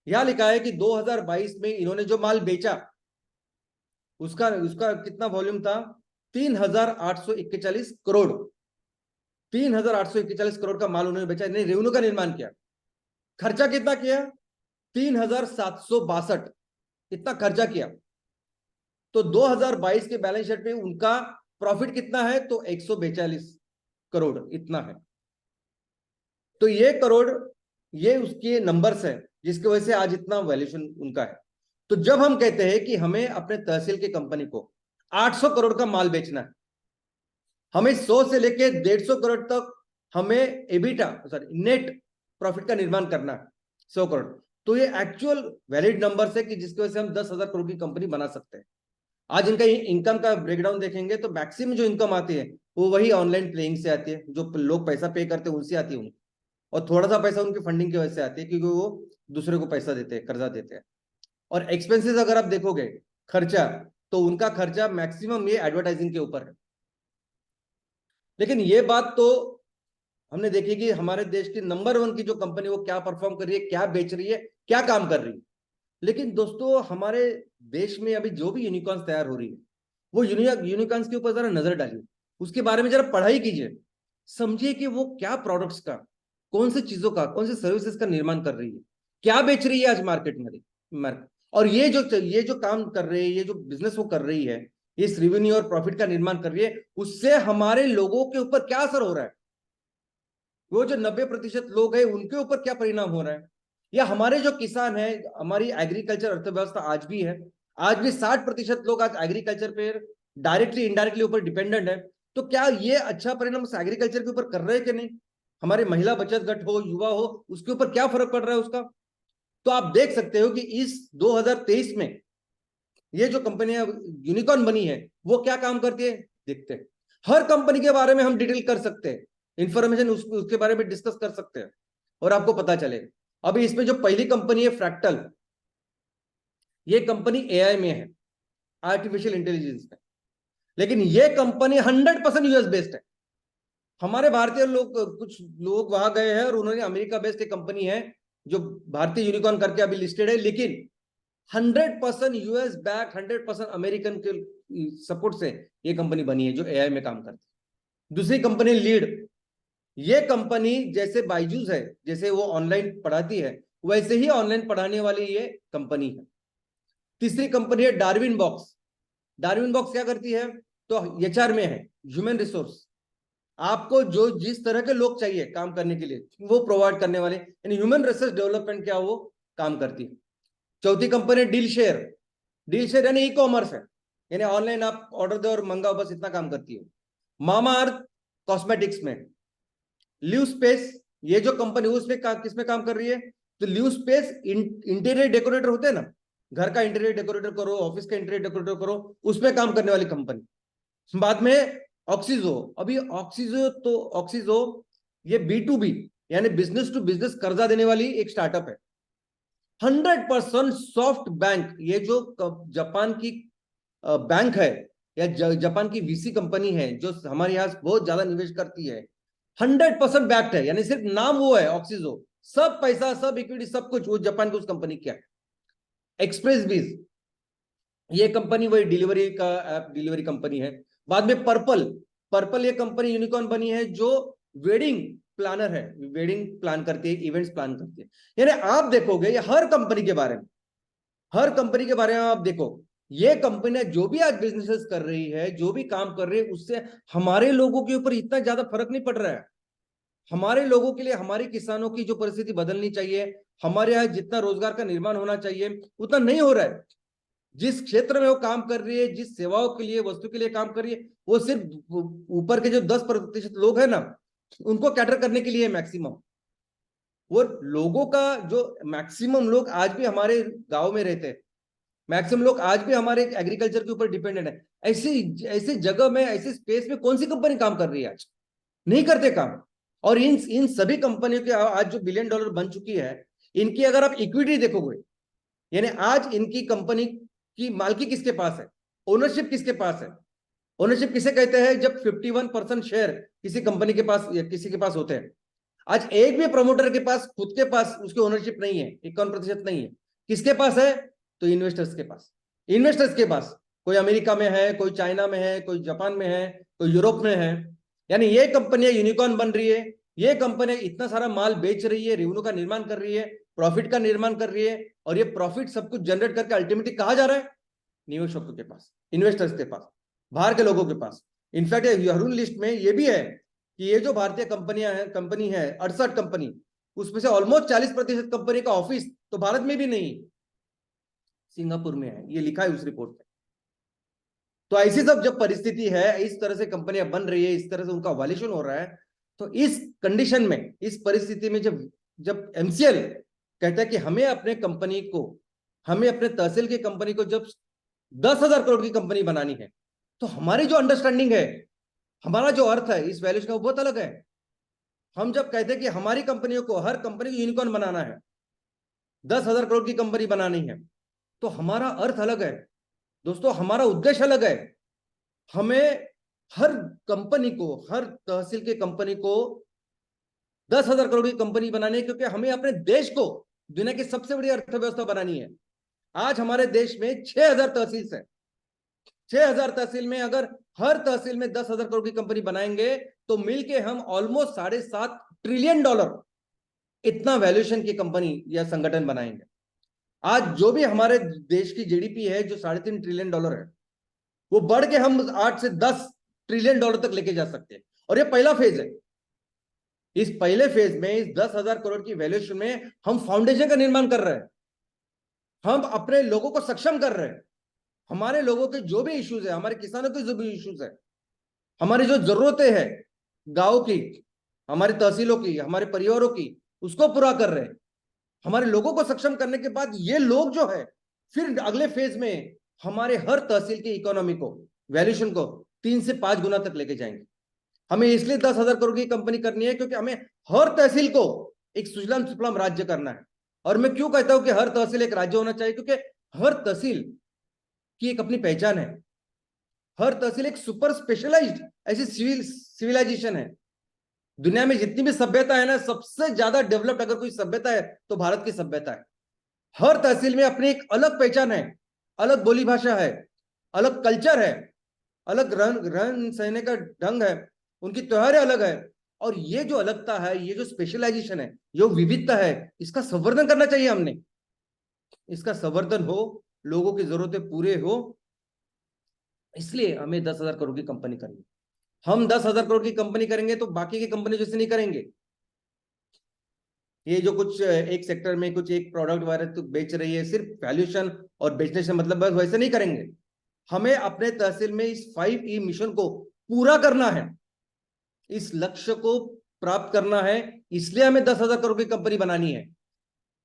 यहां लिखा है कि 2022 में इन्होंने जो माल बेचा, उसका उसका कितना वॉल्यूम था? 3,841 करोड़। 3,841 करोड़ का माल उन्होंने बेचा, इन्होंने रेवेन्यू का निर्माण किया। खर्चा कितना किया? 3,762, इतना खर्चा किया। तो 2022 के बैलेंस शीट में उनका प्रॉफिट कितना है? तो 142 करोड़ इतना है। तो ये करोड़, ये उसके नंबर्स है जिसकी वजह से आज इतना वैल्यूएशन उनका है। तो जब हम कहते हैं कि हमें अपने तहसील की कंपनी को 800 करोड़ का माल बेचना है, हमें 100 से लेके 150 करोड़ तक हमें एबिटा, सॉरी, नेट प्रॉफिट का निर्माण करना है, 100 करोड़, तो ये एक्चुअल वैलिड नंबर है कि जिसकी वजह से हम 10,000 करोड़ की कंपनी बना सकते हैं। आज इनका इनकम का ब्रेकडाउन देखेंगे तो मैक्सिमम जो इनकम आती है वो वही ऑनलाइन प्लेइंग से आती है, जो लोग पैसा पे करते हैं उनसे आती है उनको, और थोड़ा सा पैसा उनकी फंडिंग की वजह से आती है क्योंकि वो दूसरे को पैसा देते हैं, कर्जा देते हैं। और एक्सपेंसेस अगर आप देखोगे, खर्चा, तो उनका खर्चा मैक्सिमम ये एडवर्टाइजिंग के ऊपर है। लेकिन ये बात तो हमने देखी कि हमारे देश की नंबर 1 की जो कंपनी, वो क्या परफॉर्म कर रही है, क्या बेच रही है, क्या काम कर रही है। लेकिन दोस्तों, हमारे देश में अभी जो भी यूनिकॉर्न्स तैयार हो रही है, वो यूनिकॉर्न्स के ऊपर जरा नजर डालिए, उसके बारे में जरा पढ़ाई कीजिए, समझिए कि वो क्या प्रोडक्ट्स का, कौन सी चीजों का, कौन सी सर्विसेज का निर्माण कर रही है, क्या बेच रही है आज मार्केट में। और ये जो काम कर रही है, ये जो बिजनेस वो कर रही है, इस रेवेन्यू और प्रॉफिट का निर्माण कर रही है, उससे हमारे लोगों के ऊपर क्या असर हो रहा है, वो जो 90% लोग हैं उनके ऊपर क्या परिणाम हो रहा है, या हमारे जो किसान है, हमारी एग्रीकल्चर अर्थव्यवस्था आज भी है, आज भी 60% लोग आज एग्रीकल्चर पे डायरेक्टली इनडायरेक्टली ऊपर डिपेंडेंट है। तो क्या ये अच्छा परिणाम उस एग्रीकल्चर के ऊपर कर रहे हैं कि नहीं? हमारे महिला बचत गट हो, युवा हो, उसके ऊपर क्या फर्क पड़ रहा है उसका? तो आप देख सकते हो कि इस 2023 में ये जो कंपनियां यूनिकॉर्न बनी है, वो क्या काम करती है, देखते हैं। हर कंपनी के बारे में हम डिटेल कर सकते हैं, इंफॉर्मेशन उसके बारे में डिस्कस कर सकते हैं और आपको पता चलेगा। अभी इसमें जो पहली कंपनी है फ्रैक्टल, ये कंपनी एआई में है, आर्टिफिशियल इंटेलिजेंस में। लेकिन ये कंपनी 100% यूएस बेस्ड है। हमारे भारतीय लोग, कुछ लोग वहां गए हैं और उन्होंने अमेरिका बेस्ड एक कंपनी है जो भारतीय यूनिकॉर्न करके अभी लिस्टेड है, लेकिन 100% यूएस बैक, 100% अमेरिकन के सपोर्ट से ये कंपनी बनी है जो एआई में काम करती है। दूसरी कंपनी लीड, ये कंपनी जैसे बायजूस है, जैसे वो ऑनलाइन पढ़ाती है, वैसे ही ऑनलाइन पढ़ाने वाली ये कंपनी है। तीसरी कंपनी है डार्विन बॉक्स। डार्विन बॉक्स क्या करती है? तो एचआर में है, ह्यूमन रिसोर्स। आपको जो जिस तरह के लोग चाहिए काम करने के लिए, वो प्रोवाइड करने वाले, यानी ह्यूमन रिसोर्स डेवलपमेंट क्या वो काम करती है। चौथी company deal share. Deal share यानी ई कॉमर्स है, यानी ऑनलाइन आप ऑर्डर दो और मंगाओ, बस इतना काम करती है। मामा अर्थ कॉस्मेटिक्स में। लिव स्पेस, ये जो कंपनी उसमें किसमें काम कर रही है? तो लिव स्पेस इंटीरियर डेकोरेटर होते हैं ना, घर का इंटीरियर डेकोरेटर करो, ऑफिस का इंटीरियर डेकोरेटर करो, उसमें काम करने वाली कंपनी। बाद में ऑक्सीजो। अभी ऑक्सीजो ये B2B यानी बिजनेस टू बिजनेस कर्जा देने वाली एक स्टार्टअप है। 100% सॉफ्ट बैंक, ये जो जापान की बैंक है या जापान की वीसी कंपनी है जो हमारे यहां बहुत ज्यादा निवेश करती है, 100% बैक्ड है, यानी सिर्फ नाम वो है ऑक्सीजो, सब पैसा, सब इक्विटी, सब कुछ वो जापान की उस कंपनी की है। एक्सप्रेस बीज, ये कंपनी वही डिलीवरी का ऐप, डिलीवरी कंपनी है। बाद में पर्पल। पर्पल ये कंपनी यूनिकॉर्न बनी है जो वेडिंग प्लानर है, वेडिंग प्लान करती है, इवेंट्स प्लान करती है। यानी आप देखोगे ये हर कंपनी के बारे में, हर कंपनी के बारे में आप देखो, ये कंपनियां जो भी आज बिजनेसेस कर रही है, जो भी काम कर रही है, उससे हमारे लोगों के ऊपर इतना ज्यादा फर्क नहीं पड़ रहा है। हमारे लोगों के लिए, हमारे किसानों की जो परिस्थिति बदलनी चाहिए, हमारे यहाँ जितना रोजगार का निर्माण होना चाहिए उतना नहीं हो रहा है। जिस क्षेत्र में वो काम कर रही है, जिस सेवाओं के लिए, वस्तु के लिए काम कर रही है, वो सिर्फ ऊपर के जो 10% लोग हैं ना, उनको कैटर करने के लिए मैक्सिमम। वो लोगों का जो मैक्सिमम लोग आज भी हमारे गांव में रहते हैं, मैक्सिमम लोग आज भी हमारे एग्रीकल्चर के ऊपर डिपेंडेंट है। ऐसी ऐसी जगह में, ऐसी स्पेस में कौन सी कंपनी काम कर रही है आज? नहीं करते काम। और इन सभी कंपनियों के आज जो बिलियन डॉलर बन चुकी है, इनकी अगर आप इक्विटी देखोगे, यानी आज इनकी कंपनी की मालकी किसके पास है, ओनरशिप किसके पास है? ओनरशिप किसे कहते हैं? जब 51% शेयर किसी कंपनी के पास या किसी के पास होते हैं। आज एक भी प्रमोटर के पास, खुद के पास उसकी ओनरशिप नहीं है, 51% नहीं है। किसके पास है? तो इन्वेस्टर्स के पास। इन्वेस्टर्स के पास कोई अमेरिका में है, कोई चाइना में है, कोई जापान में है, कोई यूरोप में है। यानी ये कंपनियां यूनिकॉर्न बन रही है, ये कंपनियां इतना सारा माल बेच रही है, रेवेन्यू का निर्माण कर रही है, प्रॉफिट का निर्माण कर रही है, और ये प्रॉफिट सब कुछ जनरेट करके अल्टीमेटली कहा जा रहा है? निवेशकों के पास, इन्वेस्टर्स के पास, बाहर के लोगों के पास। इनफैक्ट हरूण लिस्ट में ये भी है कि ये जो भारतीय कंपनियां हैं, कंपनी है 68 कंपनी, उसमें से ऑलमोस्ट 40% कंपनी का ऑफिस तो भारत में भी नहीं, सिंगापुर में है। ये लिखा है उस रिपोर्ट में। तो ऐसी सब जब परिस्थिति है, इस तरह से कंपनियां बन रही है, इस तरह से उनका वैल्यूएशन हो रहा है, तो इस कंडीशन में, इस परिस्थिति में जब जब एमसीएल कहता है कि हमें अपने कंपनी को, हमें अपने तहसील की कंपनी को जब 10,000 करोड़ की कंपनी बनानी है, तो हमारी जो अंडरस्टैंडिंग है, हमारा जो अर्थ है इस वैल्यूएशन का, वो बहुत अलग है। हम जब कहते हैं कि हमारी कंपनियों को, हर कंपनी को यूनिकॉर्न बनाना है, 10,000 करोड़ की कंपनी बनानी है, तो हमारा अर्थ अलग है दोस्तों, हमारा उद्देश्य अलग है। हमें हर कंपनी को, हर तहसील की कंपनी को 10,000 करोड़ की कंपनी बनानी है, क्योंकि हमें अपने देश को दुनिया की सबसे बड़ी अर्थव्यवस्था बनानी है। आज हमारे देश में 6,000 तहसील है। 6,000 तहसील में अगर हर तहसील में 10,000 करोड़ की कंपनी बनाएंगे, तो मिलके हम ऑलमोस्ट $7.5 ट्रिलियन इतना वैल्यूएशन की कंपनी या संगठन बनाएंगे। आज जो भी हमारे देश की जीडीपी है, जो $3.5 ट्रिलियन है, वो बढ़ के हम 8 से 10 ट्रिलियन डॉलर तक लेके जा सकते हैं। और ये पहला फेज है। इस पहले फेज में, इस 10,000 करोड़ की वैल्यूएशन में, हम फाउंडेशन का निर्माण कर रहे हैं, हम अपने लोगों को सक्षम कर रहे हैं। हमारे लोगों के जो भी इश्यूज है, हमारे किसानों के जो भी इश्यूज है, हमारी जो जरूरतें हैं गांव की, हमारी तहसीलों की, हमारे परिवारों की, उसको पूरा कर रहे हैं। हमारे लोगों को सक्षम करने के बाद ये लोग जो है, फिर अगले फेज में हमारे हर तहसील की इकोनॉमी को, वैल्यूएशन को 3 से 5 गुना तक लेके जाएंगे। हमें इसलिए 10,000 करोड़ की कंपनी करनी है, क्योंकि हमें हर तहसील को एक सुजलाम सुफलाम राज्य करना है। और मैं क्यों कहता हूं कि हर तहसील एक राज्य होना चाहिए? क्योंकि हर तहसील की एक अपनी पहचान है। हर तहसील एक सुपर स्पेशलाइज्ड ऐसी सिविलाइजेशन है। दुनिया में जितनी भी सभ्यता है ना, सबसे ज्यादा डेवलप्ड अगर कोई सभ्यता है तो भारत की सभ्यता है। हर तहसील में अपनी एक अलग पहचान है, अलग बोली भाषा है, अलग कल्चर है, अलग रहन सहने का ढंग है, उनकी त्योहारें अलग है। और ये जो अलगता है, ये जो स्पेशलाइजेशन है, जो विविधता है, इसका संवर्धन करना चाहिए हमने। इसका संवर्धन हो, लोगों की जरूरतें पूरे हो, इसलिए हमें 10,000 करोड़ की कंपनी करनी। हम 10,000 करोड़ की कंपनी करेंगे तो बाकी की कंपनी जैसे नहीं करेंगे। ये जो कुछ एक सेक्टर में कुछ एक प्रोडक्ट वगैरह तो बेच रही है, सिर्फ वैल्यूएशन और बेचने से मतलब, बस वैसे नहीं करेंगे। हमें अपने तहसील में इस 5E मिशन को पूरा करना है, इस लक्ष्य को प्राप्त करना है। इसलिए हमें 10,000 करोड़ की कंपनी बनानी है।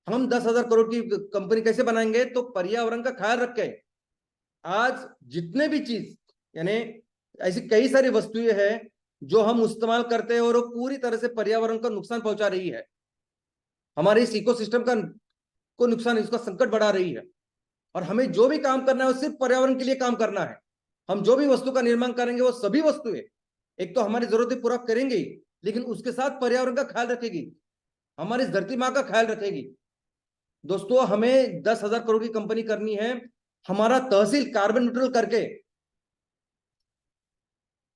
हम 10,000 करोड़ की कंपनी कैसे बनाएंगे? तो पर्यावरण का ख्याल रख के। आज जितने भी चीज, यानी ऐसी कई सारी वस्तुएं हैं जो हम इस्तेमाल करते हैं और वो पूरी तरह से पर्यावरण को नुकसान पहुंचा रही है, हमारे इस इकोसिस्टम का को नुकसान, इसका संकट बढ़ा रही है। और हमें जो भी काम करना है वो सिर्फ पर्यावरण के लिए काम करना है। हम जो भी वस्तु का निर्माण करेंगे, वो सभी वस्तुएं एक तो हमारी जरूरतें पूरा करेंगे, लेकिन उसके साथ पर्यावरण का ख्याल रखेगी, हमारी धरती माँ का ख्याल रखेगी। दोस्तों, हमें 10,000 करोड़ की कंपनी करनी है। हमारा तहसील कार्बन न्यूट्रल करके,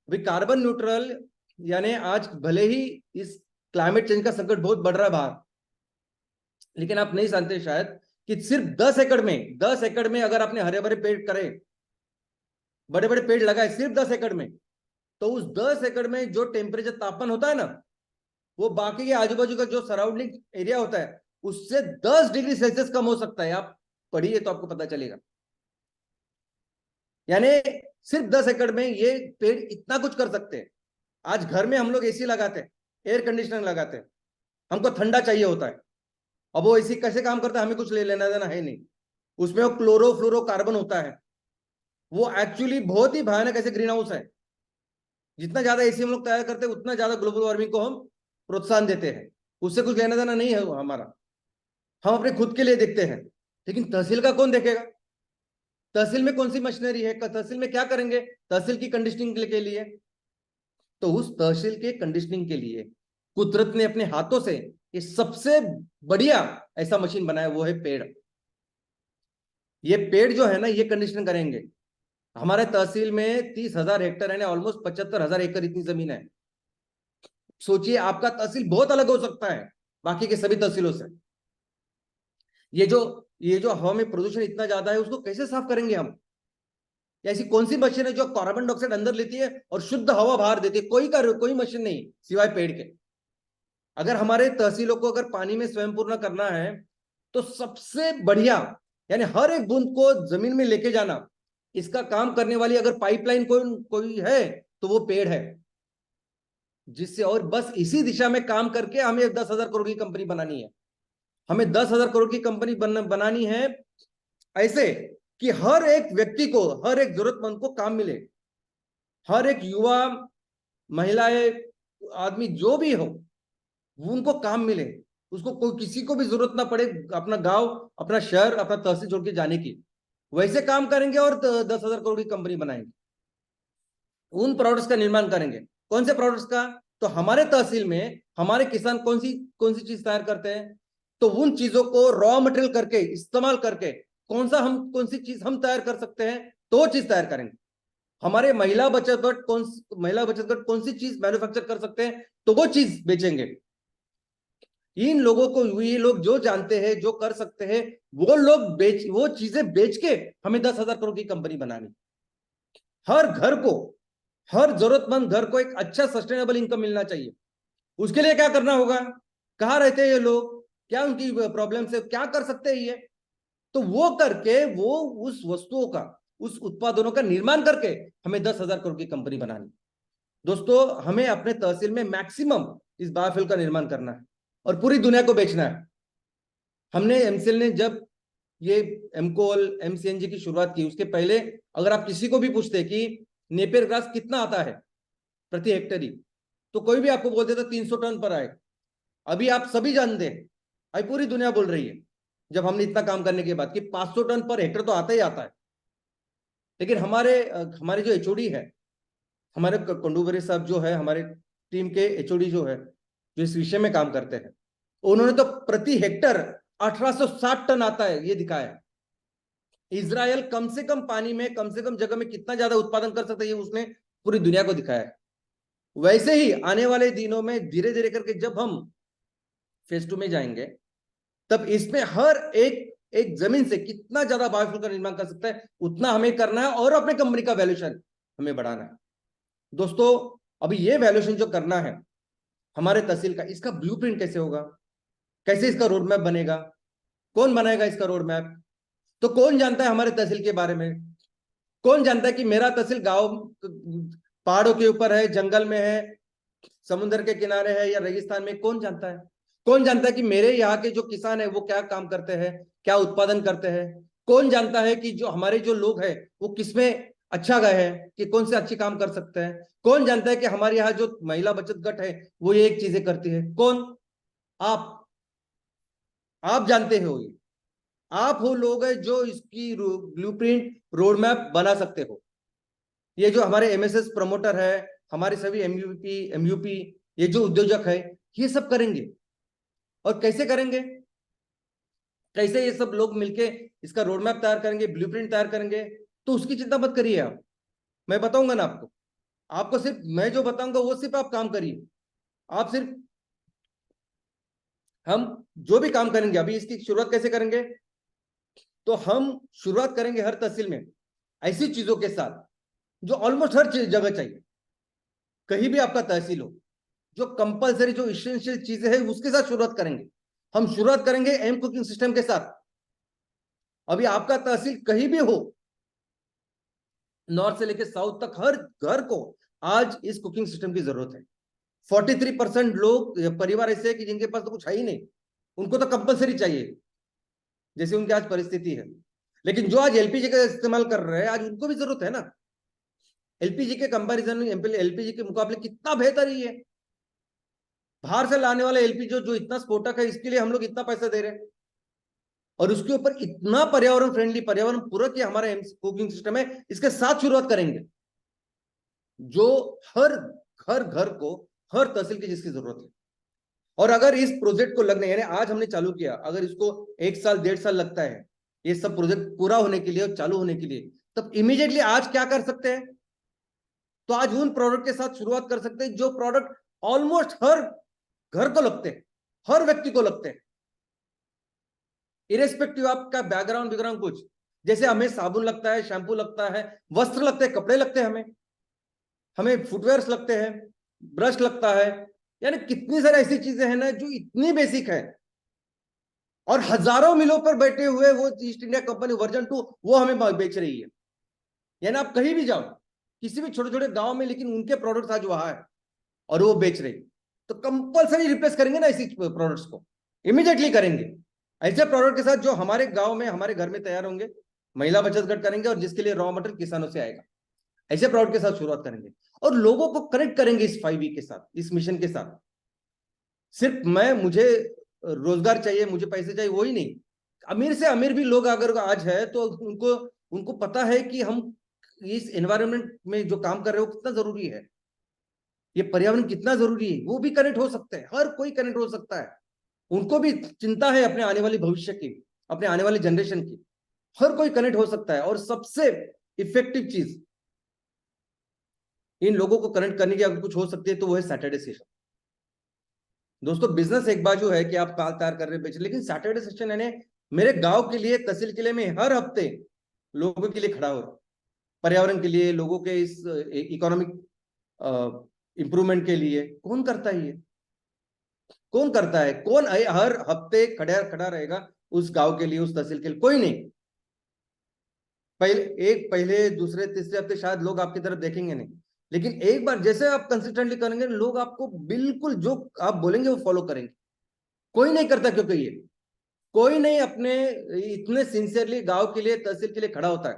अभी कार्बन न्यूट्रल, यानी आज भले ही इस क्लाइमेट चेंज का संकट बहुत बढ़ रहा है बाहर, लेकिन आप नहीं जानते शायद कि सिर्फ 10 एकड़ में अगर आपने हरे भरे पेड़ करे, बड़े बड़े पेड़ लगाए सिर्फ 10 एकड़ में, तो उस 10 एकड़ में जो टेम्परेचर, तापमान होता है ना, वो बाकी के आजू बाजू का जो सराउंडिंग एरिया होता है, उससे 10 डिग्री सेल्सियस कम हो सकता है। आप पढ़िए तो आपको पता चलेगा। यानी सिर्फ 10 एकड़ में ये पेड़ इतना कुछ कर सकते हैं। आज घर में हम लोग एसी लगाते हैं, एयर कंडीशनर लगाते हैं, हमको ठंडा चाहिए होता है। अब वो एसी कैसे काम करता है हमें कुछ ले लेना देना है नहीं। उसमें वो क्लोरोफ्लोरोकार्बन होता है, वो एक्चुअली बहुत ही भयानक ऐसे ग्रीन हाउस है। जितना ज्यादा एसी हम लोग तैयार करते हैं उतना ज्यादा ग्लोबल वार्मिंग को हम प्रोत्साहन देते हैं। उससे कुछ लेना देना नहीं है हमारा, हम अपने खुद के लिए देखते हैं। लेकिन तहसील का कौन देखेगा? तहसील में कौन सी मशीनरी है? तहसील में क्या करेंगे तहसील की कंडीशनिंग के लिए? तो उस तहसील के कंडीशनिंग के लिए कुदरत ने अपने हाथों से ये सबसे बढ़िया ऐसा मशीन बनाया, वो है पेड़। ये पेड़ जो है ना ये कंडीशन करेंगे। हमारे तहसील में 30,000 हेक्टेयर है, ऑलमोस्ट 75,000 एकड़ इतनी जमीन है। सोचिए आपका तहसील बहुत अलग हो सकता है बाकी के सभी तहसीलों से। ये जो हवा में प्रदूषण इतना ज्यादा है उसको कैसे साफ करेंगे हम? ऐसी कौन सी मशीन है जो कार्बन डाइऑक्साइड अंदर लेती है और शुद्ध हवा बाहर देती है? कोई मशीन नहीं सिवाय पेड़ के। अगर हमारे तहसीलों को अगर पानी में स्वयं पूर्ण करना है तो सबसे बढ़िया यानी हर एक बूंद को जमीन में लेके जाना, इसका काम करने वाली अगर पाइपलाइन कोई है तो वो पेड़ है। जिससे और बस इसी दिशा में काम करके हमें 10,000 करोड़ की कंपनी बनानी है। हमें 10,000 करोड़ की कंपनी बनानी है ऐसे कि हर एक व्यक्ति को, हर एक जरूरतमंद को काम मिले। हर एक युवा, महिलाएं, आदमी जो भी हो उनको काम मिले, उसको कोई किसी को भी जरूरत ना पड़े अपना गांव, अपना शहर, अपना तहसील छोड़ के जाने की। वैसे काम करेंगे और 10,000 करोड़ की कंपनी बनाएंगे। उन प्रोडक्ट्स का निर्माण करेंगे। कौन से प्रोडक्ट्स का? तो हमारे तहसील में हमारे किसान कौन सी चीज तैयार करते हैं, तो उन चीजों को रॉ मटेरियल करके इस्तेमाल करके कौन सी चीज हम तैयार कर सकते हैं तो वो चीज तैयार करेंगे। हमारे महिला बचत गट कौन सी चीज मैन्युफैक्चर कर सकते हैं तो वो चीज बेचेंगे। इन लोगों को, ये लोग जो जानते हैं, जो कर सकते हैं, वो चीजें बेच के हमें 10,000 करोड़ की कंपनी बनानी। हर घर को, हर जरूरतमंद घर को एक अच्छा सस्टेनेबल इनकम मिलना चाहिए। उसके लिए क्या करना होगा? कहाँ रहते हैं ये लोग, क्या उनकी प्रॉब्लम है, क्या कर सकते हैं ये? तो वो करके वो उस वस्तुओं का, उस उत्पादनों का निर्माण करके हमें 10,000 करोड़ की कंपनी बनानी। दोस्तों हमें अपने तहसील में मैक्सिमम इस बायोफ्यूल का निर्माण करना है और पूरी दुनिया को बेचना है। हमने एमसीएल ने जब ये एमकोल एमसीएनजी की शुरुआत की, उसके पहले अगर आप किसी को भी पूछते कि नेपियर ग्रास कितना आता है प्रति हेक्टेयर, तो कोई भी आपको बोल देता 300 टन पर आए। अभी आप सभी जानते हैं, अभी पूरी दुनिया बोल रही है जब हमने इतना काम करने के बाद कि 500 टन पर हेक्टेयर तो आता ही आता है। लेकिन हमारे जो एचओडी है, हमारे कंडूबरे साहब जो है, हमारे टीम के एचओडी जो है, जो इस विषय में काम करते हैं, उन्होंने तो प्रति हेक्टर 1860 टन आता है ये दिखाया। इजराइल कम से कम पानी में, कम से कम जगह में कितना ज्यादा उत्पादन कर सकता है ये उसने पूरी दुनिया को दिखाया है। वैसे ही आने वाले दिनों में धीरे धीरे करके जब हम फेज 2 में जाएंगे, तब इसमें हर एक जमीन से कितना ज्यादा बायोफ्यूल का निर्माण कर सकता है उतना हमें करना है और अपने कंपनी का वैल्यूएशन हमें बढ़ाना है। दोस्तों अभी ये वैल्यूएशन जो करना है हमारे तहसील का, इसका ब्लूप्रिंट कैसे होगा, कैसे इसका रोड मैप बनेगा, कौन बनाएगा इसका रोड मैप? तो कौन जानता है हमारे तहसील के बारे में? कौन जानता है कि मेरा तहसील गांव पहाड़ों के ऊपर है, जंगल में है, समुद्र के किनारे है या रेगिस्तान में? कौन जानता है? कौन जानता है कि मेरे यहाँ के जो किसान है वो क्या काम करते हैं, क्या उत्पादन करते हैं? कौन जानता है कि जो हमारे जो लोग हैं वो किसमें अच्छा गए हैं, कि कौन से अच्छे काम कर सकते हैं? कौन जानता है कि हमारे यहाँ जो महिला बचत गट है वो ये एक चीजें करती है? कौन? आप जानते हो, ये आप हो लोग है जो इसकी ब्लूप्रिंट रोड मैप बना सकते हो। ये जो हमारे एमएसएस प्रमोटर है, हमारे सभी एमयूपी ये जो उद्योजक है, ये सब करेंगे। और कैसे करेंगे? कैसे ये सब लोग मिलके इसका रोड मैप तैयार करेंगे, ब्लूप्रिंट तैयार करेंगे? तो उसकी चिंता मत करिए आप, मैं बताऊंगा ना आपको। आपको सिर्फ मैं जो बताऊंगा वो सिर्फ आप काम करिए। आप सिर्फ, हम जो भी काम करेंगे, अभी इसकी शुरुआत कैसे करेंगे? तो हम शुरुआत करेंगे हर तहसील में ऐसी चीजों के साथ जो ऑलमोस्ट हर जगह चाहिए। कहीं भी आपका तहसील हो, जो कंपलसरी, जो इसेंशियल चीजें हैं उसके साथ शुरुआत करेंगे। हम शुरुआत करेंगे एम कुकिंग सिस्टम के साथ। अभी आपका तहसील कहीं भी हो, नॉर्थ से लेकर साउथ तक हर घर को आज इस कुकिंग सिस्टम की जरूरत है। 43% लोग परिवार ऐसे हैं कि जिनके पास तो कुछ है ही नहीं, उनको तो कंपलसरी चाहिए, जैसे उनकी आज परिस्थिति है। लेकिन जो आज एलपीजी का इस्तेमाल कर रहे हैं, आज उनको भी जरूरत है ना। एलपीजी के कंपैरिजन में एलपीजी के मुकाबले कितना बेहतर ही है। बाहर से लाने वाला एलपीजी जो इतना स्फोटक है, इसके लिए हम लोग इतना पैसा दे रहे हैं, और उसके ऊपर इतना पर्यावरण फ्रेंडली, पर्यावरण पूरक ये हमारा कुकिंग सिस्टम है। इसके साथ शुरुआत करेंगे जो हर घर को, हर तहसील की जिसकी जरूरत है। और अगर इस प्रोजेक्ट को लगने, यानी आज हमने चालू किया, अगर इसको 1 साल 1.5 साल लगता है ये सब प्रोजेक्ट पूरा होने के लिए और चालू होने के लिए, तब इमीडिएटली आज क्या कर सकते हैं? तो आज उन प्रोडक्ट के साथ शुरुआत कर सकते हैं जो प्रोडक्ट ऑलमोस्ट हर घर को लगते हैं, हर व्यक्ति को लगते हैं, इरेस्पेक्टिव आपका बैकग्राउंड कुछ। जैसे हमें साबुन लगता है, शैम्पू लगता है, वस्त्र लगते हैं, कपड़े लगते हैं, हमें फुटवेयर्स लगते हैं, ब्रश लगता है, यानी कितनी सारी ऐसी चीजें हैं ना जो इतनी बेसिक है, और हजारों मिलों पर बैठे हुए वो ईस्ट इंडिया कंपनी वर्जन 2 वो हमें बेच रही है। यानी आप कहीं भी जाओ, किसी भी छोटे छोटे गांव में, लेकिन उनके प्रोडक्ट्स आज वहां है और वो बेच रही। तो कंपलसरी रिप्लेस करेंगे ना ऐसी प्रोडक्ट्स को, इमीडिएटली करेंगे ऐसे प्रोडक्ट के साथ जो हमारे गांव में, हमारे घर में तैयार होंगे, महिला बचत गट करेंगे, और जिसके लिए रॉ मटेरियल किसानों से आएगा। ऐसे प्रोडक्ट के साथ शुरुआत करेंगे और लोगों को कनेक्ट करेंगे इस 5E के साथ, इस मिशन के साथ। सिर्फ मुझे रोजगार चाहिए, मुझे पैसे चाहिए, वही नहीं। अमीर से अमीर भी लोग अगर आज है तो उनको पता है कि हम इस एनवायरनमेंट में जो काम कर रहे हो कितना जरूरी है, ये पर्यावरण कितना जरूरी है, वो भी कनेक्ट हो सकते हैं। हर कोई कनेक्ट हो सकता है। उनको भी चिंता है अपने आने वाली भविष्य की, अपने आने वाली जनरेशन की। हर कोई कनेक्ट हो सकता है। और सबसे इफेक्टिव चीज इन लोगों को कनेक्ट करने की अगर कुछ हो सकती है तो वो है सैटरडे सेशन। दोस्तों, बिजनेस एक बाजू है कि आप काल तैयार कर रहे बेच, लेकिन सैटरडे सेशन यानी मेरे गांव के लिए, तहसील के लिए मैं हर हफ्ते लोगों के लिए खड़ा हो रहा हूं, पर्यावरण के लिए, लोगों के इस इकोनॉमिक इंप्रूवमेंट के लिए। कौन करता है ये? कौन करता है? कौन हर हफ्ते खड़ा रहेगा उस गांव के लिए, उस तहसील के लिए? कोई नहीं। पहले दूसरे तीसरे हफ्ते शायद लोग आपकी तरफ देखेंगे नहीं, लेकिन एक बार जैसे आप कंसिस्टेंटली करेंगे, लोग आपको बिल्कुल जो आप बोलेंगे वो फॉलो करेंगे। कोई नहीं करता, क्योंकि ये कोई नहीं अपने इतने सिंसियरली गांव के लिए, तहसील के लिए खड़ा होता है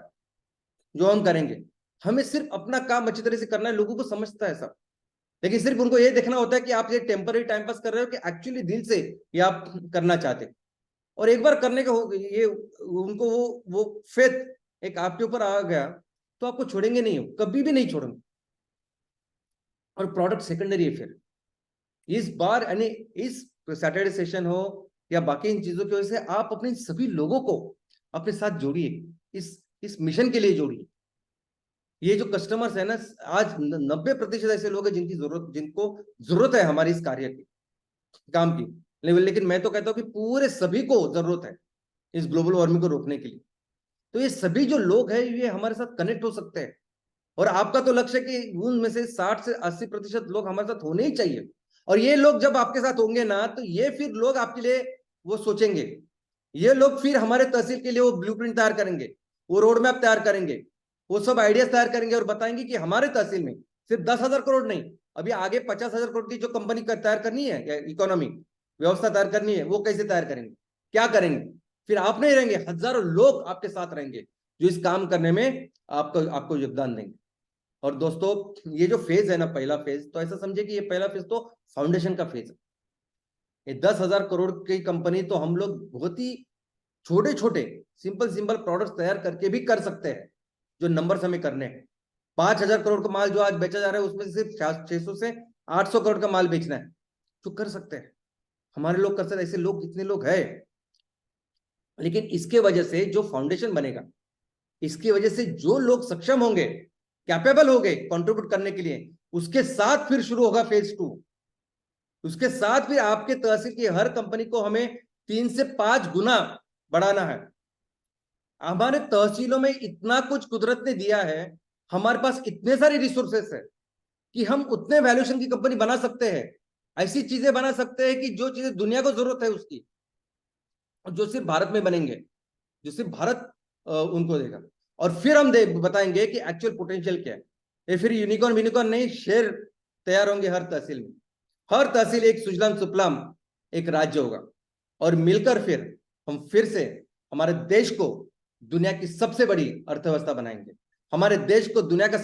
जो हम करेंगे। हमें सिर्फ अपना काम अच्छी तरह से करना है, लोगों को समझता है सब, लेकिन सिर्फ उनको ये देखना होता है कि आप ये टेम्पररी टाइम पास कर रहे हो कि एक्चुअली दिल से ये आप करना चाहते। और एक बार करने का ये उनको वो फेथ एक आपके ऊपर आ गया तो आपको छोड़ेंगे नहीं, हो कभी भी नहीं छोड़ेंगे। और प्रोडक्ट सेकेंडरी है। फिर इस बार यानी इस सैटरडे सेशन हो या बाकी इन चीजों की वजह से आप अपने सभी लोगों को अपने साथ जोड़िए, इस मिशन के लिए जोड़िए। ये जो कस्टमर्स है ना, आज 90% ऐसे लोग हैं जिनको जरूरत है हमारी इस कार्य की, काम की। लेकिन मैं तो कहता हूँ कि पूरे सभी को जरूरत है इस ग्लोबल वार्मिंग को रोकने के लिए। तो ये सभी जो लोग हैं ये हमारे साथ कनेक्ट हो सकते हैं। और आपका तो लक्ष्य है कि उनमें से 60 से 80% लोग हमारे साथ होने ही चाहिए। और ये लोग जब आपके साथ होंगे ना, तो ये फिर लोग आपके लिए वो सोचेंगे। ये लोग फिर हमारे तहसील के लिए वो ब्लूप्रिंट तैयार करेंगे, वो रोड मैप तैयार करेंगे, वो सब आइडियाज तैयार करेंगे और बताएंगे कि हमारे तहसील में सिर्फ 10,000 करोड़ नहीं, अभी आगे 50,000 करोड़ की जो कंपनी तैयार करनी है या इकोनॉमी व्यवस्था तैयार करनी है, वो कैसे तैयार करेंगे, क्या करेंगे। फिर आप नहीं रहेंगे, हजारों लोग आपके साथ रहेंगे जो इस काम करने में आपको योगदान देंगे। और दोस्तों, ये जो फेज है ना, पहला फेज, तो ऐसा समझे कि ये पहला फेज तो फाउंडेशन का फेज है। ये 10,000 करोड़ की कंपनी तो हम लोग बहुत ही छोटे छोटे सिंपल प्रोडक्ट्स तैयार करके भी कर सकते हैं, जो नंबर्स हमें करने हैं। 5,000 करोड़ का माल जो आज बेचा जा रहा है, उसमें से सिर्फ 600 से 800 करोड़ का माल बेचना है, जो कर सकते हैं। हमारे लोग कर सकते हैं, ऐसे लोग कितने लोग हैं। लेकिन इसके वजह से जो फाउंडेशन बनेगा, इसकी वजह से जो लोग सक्षम होंगे, कैपेबल हो गए कंट्रीब्यूट करने के लिए, उसके साथ फिर शुरू होगा फेज 2। उसके साथ फिर आपके तहसील की हर कंपनी को हमें 3 से 5 गुना बढ़ाना है। हमारे तहसीलों में इतना कुछ कुदरत ने दिया है, हमारे पास इतने सारे रिसोर्सेस है कि हम उतने वैल्यूएशन की कंपनी बना सकते हैं। ऐसी चीजें बना सकते हैं कि जो चीजें दुनिया को जरूरत है उसकी, जो सिर्फ भारत में बनेंगे, जो सिर्फ भारत उनको देगा। और फिर हम बताएंगे कि एक्चुअल पोटेंशियल क्या है। ये फिर यूनिकॉर्न नहीं, शेर तैयार होंगे हर तहसील में। हर तहसील एक सुजलाम सुफलाम एक राज्य होगा, और मिलकर फिर हम फिर से हमारे देश को दुनिया की सबसे बड़ी अर्थव्यवस्था बनाएंगे। हमारे देश को दुनिया का